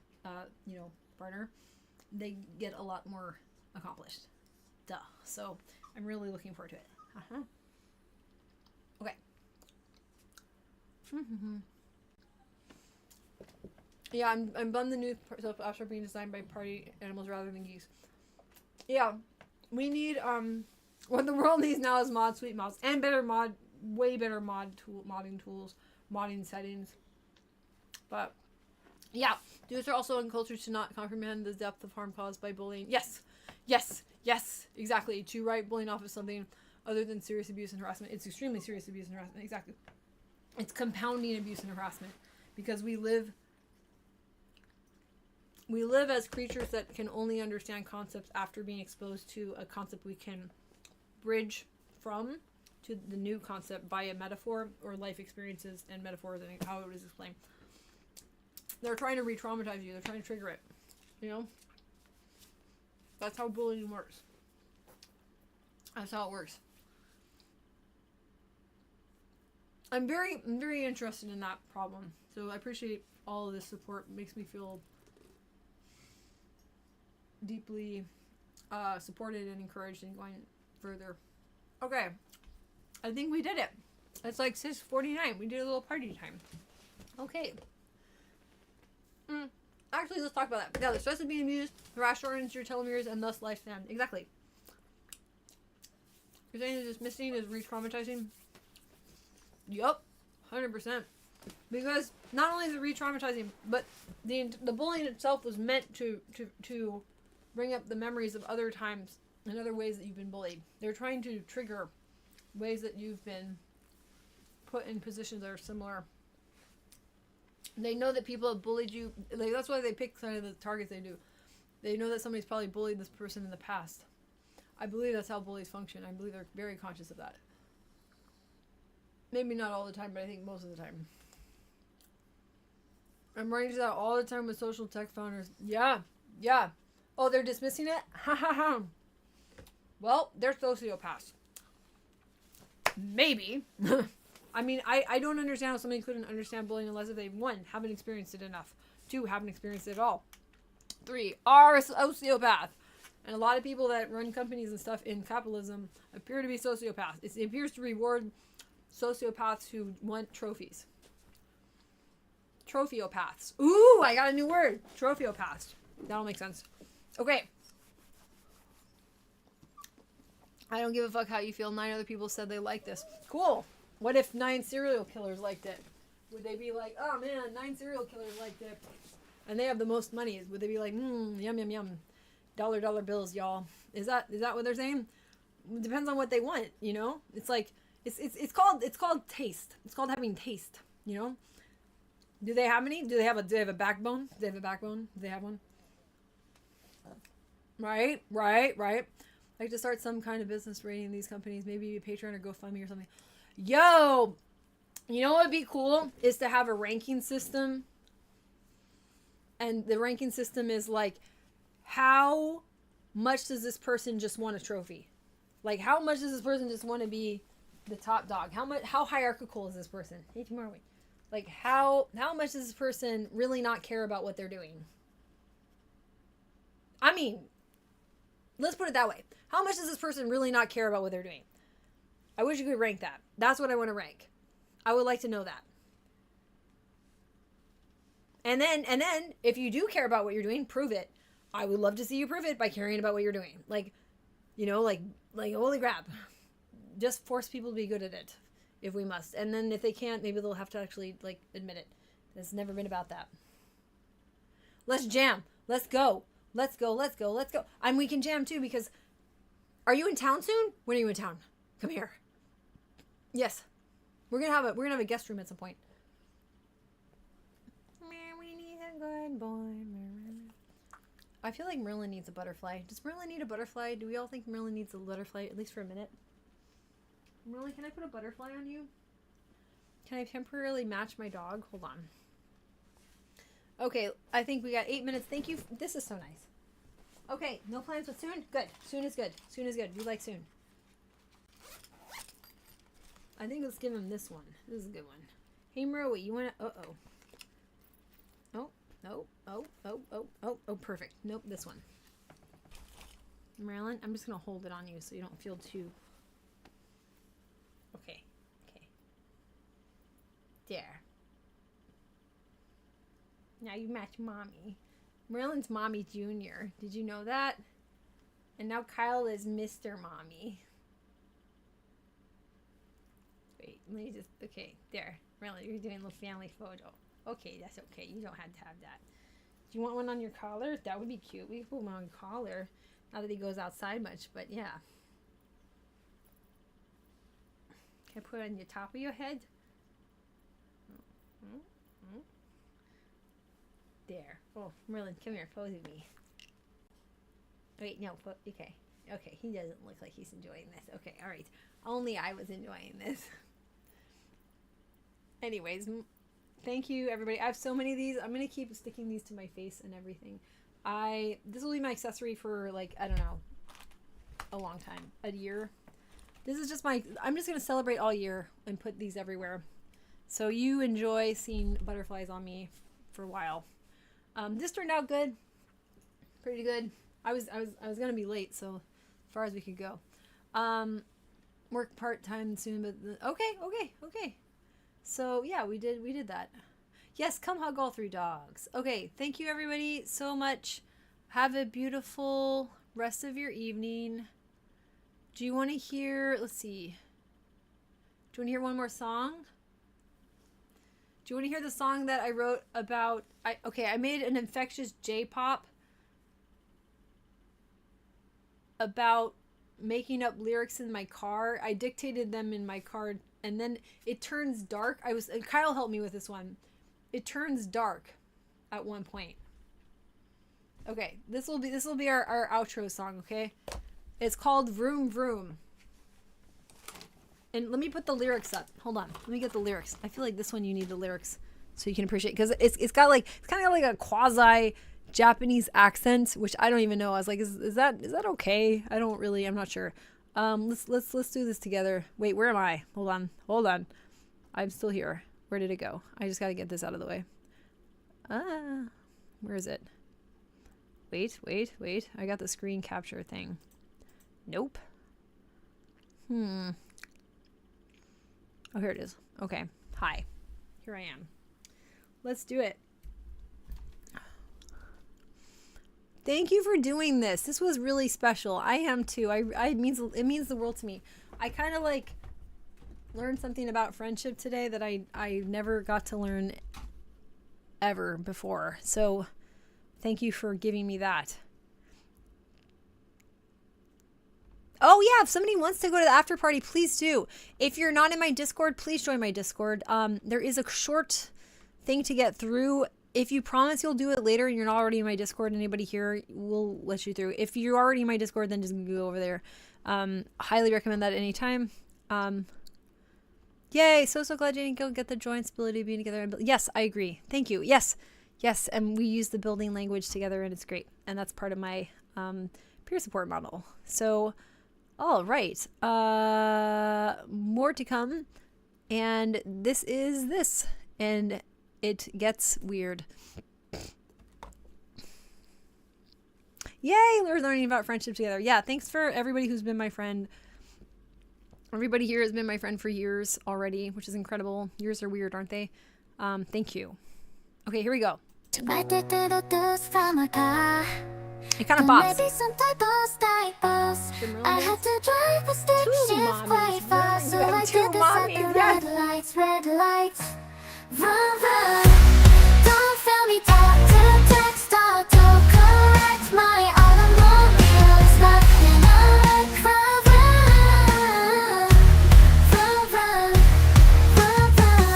partner, they get a lot more accomplished. Duh. So I'm really looking forward to it. Okay. Yeah, I'm bummed the new soap apps are being designed by party animals rather than geese. Yeah, we need what the world needs now is sweet mods, and way better modding tools, modding settings. But yeah, dudes are also uncultured to not comprehend the depth of harm caused by bullying. Yes, exactly. To write bullying off as something other than serious abuse and harassment. It's extremely serious abuse and harassment. Exactly. It's compounding abuse and harassment because we live as creatures that can only understand concepts after being exposed to a concept we can bridge from to the new concept via metaphor or life experiences and metaphors and how it was explained. They're trying to re-traumatize you. They're trying to trigger it. That's how bullying works. That's how it works. I'm very interested in that problem. So I appreciate all of this support. It makes me feel deeply supported and encouraged in going further. Okay, I think we did it. It's like 6:49. We did a little party time. Okay. Actually, let's talk about that. Yeah, the stress of being abused, harassed, shortens your telomeres, and thus lifespan. Exactly. You're saying that this missing is re-traumatizing? Yup, 100%. Because not only is it re-traumatizing, but the bullying itself was meant to bring up the memories of other times and other ways that you've been bullied. They're trying to trigger ways that you've been put in positions that are similar. They know that people have bullied you. Like, that's why they pick kind of the targets they do. They know that somebody's probably bullied this person in the past. I believe that's how bullies function. I believe they're very conscious of that. Maybe not all the time, but I think most of the time. I'm running into that all the time with social tech founders. Yeah. Oh, they're dismissing it? Ha ha ha. Well, they're sociopaths. Maybe. I mean, I don't understand how somebody couldn't understand bullying unless if they, 1, haven't experienced it enough. 2, haven't experienced it at all. 3, are a sociopath. And a lot of people that run companies and stuff in capitalism appear to be sociopaths. It appears to reward sociopaths who want trophies. Trophiopaths. Ooh, I got a new word. Trophiopaths. That'll make sense. Okay. I don't give a fuck how you feel. 9 other people said they like this. Cool. What if 9 serial killers liked it? Would they be like, oh man, 9 serial killers liked it, and they have the most money? Would they be like, yum yum yum, dollar bills, y'all? Is that what they're saying? It depends on what they want, you know. It's like it's called taste. It's called having taste, you know. Do they have any? Do they have a backbone? Do they have a backbone? Do they have one? Right. Like to start some kind of business rating these companies, maybe a Patreon or GoFundMe or something. Yo, you know what would be cool is to have a ranking system. And the ranking system is like, how much does this person just want a trophy? Like, how much does this person just want to be the top dog? How hierarchical is this person? Hey, tomorrow week. Like, how much does this person really not care about what they're doing? I mean, let's put it that way. How much does this person really not care about what they're doing? I wish you could rank that. That's what I want to rank. I would like to know that. And then, if you do care about what you're doing, prove it. I would love to see you prove it by caring about what you're doing. Like, you know, like holy crap. Just force people to be good at it, if we must. And then if they can't, maybe they'll have to actually, like, admit it. It's never been about that. Let's jam. Let's go. And we can jam, too, because... Are you in town soon? When are you in town? Come here. Yes. We're gonna have a guest room at some point. Merlin a good boy. I feel like Merlin needs a butterfly. Does Merlin need a butterfly? Do we all think Merlin needs a butterfly, at least for a minute? Merlin, can I put a butterfly on you? Can I temporarily match my dog? Hold on. Okay, I think we got 8 minutes. Thank you. This is so nice. Okay, no plans with soon? Good. Soon is good. Soon is good. We like soon. I think let's give him this one. This is a good one. Hey, Merle, you want to... Oh, perfect. Nope, this one. Marilyn, I'm just going to hold it on you so you don't feel too... Okay. There. Now you match Mommy. Marilyn's Mommy Jr. Did you know that? And now Kyle is Mr. Mommy. Wait, let me just... Okay, there. Marilyn, you're doing a little family photo. Okay, that's okay. You don't have to have that. Do you want one on your collar? That would be cute. We could put one on collar. Not that he goes outside much, but yeah. Can I put it on the top of your head? There. Oh, Merlin, come here. Pose with me. Wait, no. Okay. Okay, he doesn't look like he's enjoying this. Okay, alright. Only I was enjoying this. Anyways, thank you, everybody. I have so many of these. I'm going to keep sticking these to my face and everything. This will be my accessory for, like, I don't know, a long time. A year. This is just I'm just going to celebrate all year and put these everywhere. So you enjoy seeing butterflies on me for a while. This turned out good. Pretty good. I was gonna be late, so as far as we could go. Work part-time soon, but okay. So yeah, we did that. Yes, come hug all 3 dogs. Okay, thank you everybody so much. Have a beautiful rest of your evening. Do you want to hear, let's see. Do you want to hear one more song? Do you want to hear the song that I wrote about, I made an infectious J-pop about making up lyrics in my car. I dictated them in my car, and then it turns dark. Kyle helped me with this one. It turns dark at one point. Okay, this will be our outro song, okay? It's called Vroom Vroom. And let me put the lyrics up. Hold on. Let me get the lyrics. I feel like this one you need the lyrics so you can appreciate, because it's got like, it's kind of like a quasi Japanese accent, which I don't even know. I was like, is that okay? I'm not sure. Let's do this together. Wait, where am I? Hold on. I'm still here. Where did it go? I just got to get this out of the way. Where is it? Wait. I got the screen capture thing. Nope. Oh, here it is. Okay. Hi. Here I am. Let's do it. Thank you for doing this. This was really special. I am too. It means the world to me. I kind of like learned something about friendship today that I never got to learn ever before. So thank you for giving me that. Oh yeah, if somebody wants to go to the after party, please do. If you're not in my Discord, please join my Discord. There is a short thing to get through. If you promise you'll do it later and you're not already in my Discord, anybody here will let you through. If you're already in my Discord, then just go over there. Highly recommend that anytime. Yay, so glad you didn't go get the joint ability of being together. Yes, I agree. Thank you. Yes, and we use the building language together and it's great. And that's part of my peer support model. So, all right. More to come. And this is this. And it gets weird. Yay, we're learning about friendship together. Yeah, thanks for everybody who's been my friend. Everybody here has been my friend for years already, which is incredible. Years are weird, aren't they? Thank you. Okay, here we go. It kind of bops. I had to drive a stick shift quite fast, so I did this at the red lights. Run, run. Don't feel me talk to text, autocorrect my automobile is not in a wreck. Run, run. Run, run. Run, run.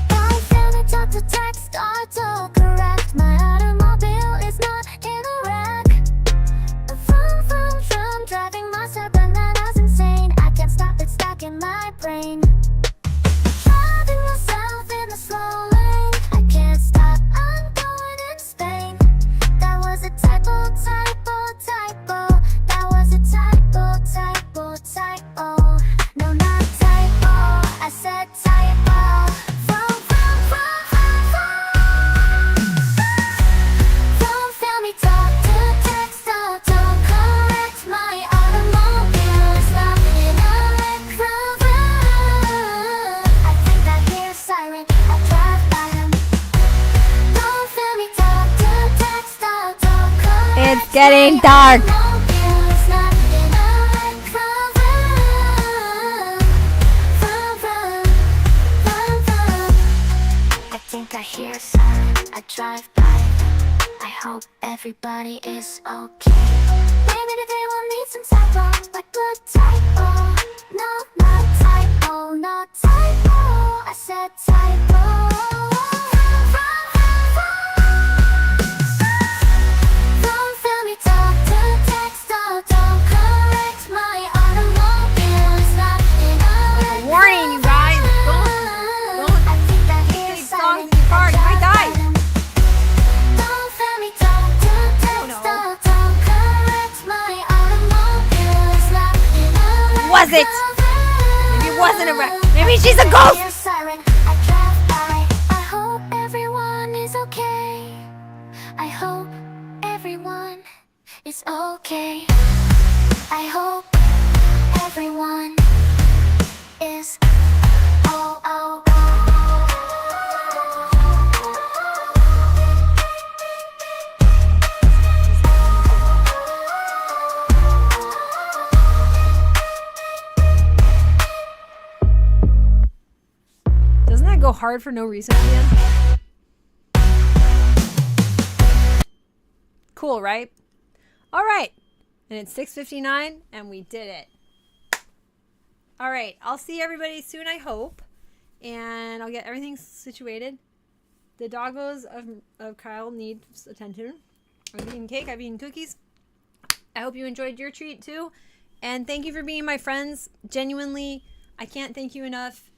Don't feel me talk to text, autocorrect my automobile is not in a wreck. Vroom, vroom, vroom, driving myself bananas insane. I can't stop it stuck in my brain. Driving myself in the slow lane. I can't stop, I'm going in Spain. That was a typo. That was a typo. No, not typo. I said typo. Vroom, vroom, vroom, vroom, vroom. Don't feel me talk to text, autocorrect my automobile is not in a wreck. Vroom, vroom. I think I hear a siren, I drive by him. Don't feel me talk to text, autocorrect It's getting dark. my automobile is not in a wreck. Vroom, vroom. Vroom, vroom. Vroom, vroom. I think I hear a siren, I drive by. I hope everybody is okay. Maybe today we'll need some typo, like blood typo. No, not typo, not typo. I said typo. Don't feel me talk to text, autocorrect my automobile is not in a wreck. Warning, you guys. Don't I think I hear a sing songs siren, in your car. You might I drive die. by them. Don't feel me talk to text, autocorrect my automobile is not in a it? Maybe it wasn't a wreck. Maybe she's a ghost. Your siren, I drive by. I hope everyone is okay. I hope everyone is okay. I hope everyone is oh. Doesn't that go hard for no reason at the end? Cool, right? All right. And it's 6:59 and we did it. All right. I'll see everybody soon, I hope. And I'll get everything situated. The doggos of Kyle need attention. I've eaten cake. I've eaten cookies. I hope you enjoyed your treat too. And thank you for being my friends. Genuinely, I can't thank you enough.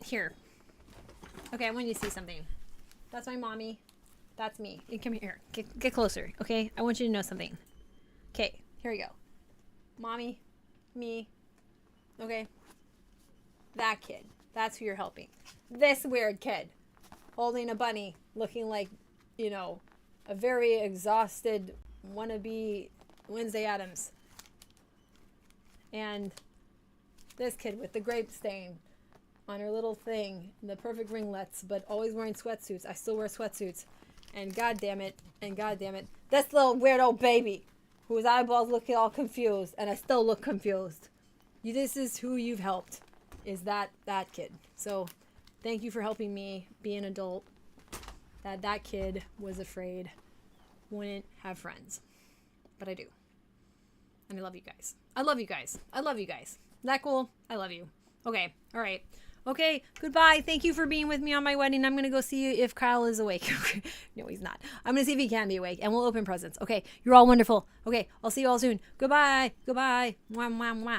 Here. Okay, I want you to see something. That's my mommy. That's me. You come here. Get closer, okay? I want you to know something. Okay, here we go. Mommy, me, okay? That kid. That's who you're helping. This weird kid holding a bunny, looking like, you know, a very exhausted wannabe Wednesday Addams. And this kid with the grape stain on her little thing, the perfect ringlets, but always wearing sweatsuits. I still wear sweatsuits. And god damn it, this little weirdo baby whose eyeballs look all confused, and I still look confused. This is who you've helped, is that kid. So thank you for helping me be an adult that kid was afraid wouldn't have friends. But I do. And I love you guys. I love you guys. I love you guys. That cool? I love you. Okay. All right. Okay. Goodbye. Thank you for being with me on my wedding. I'm going to go see if Kyle is awake. No, he's not. I'm going to see if he can be awake and we'll open presents. Okay. You're all wonderful. Okay. I'll see you all soon. Goodbye. Goodbye. Mwah, mwah, mwah.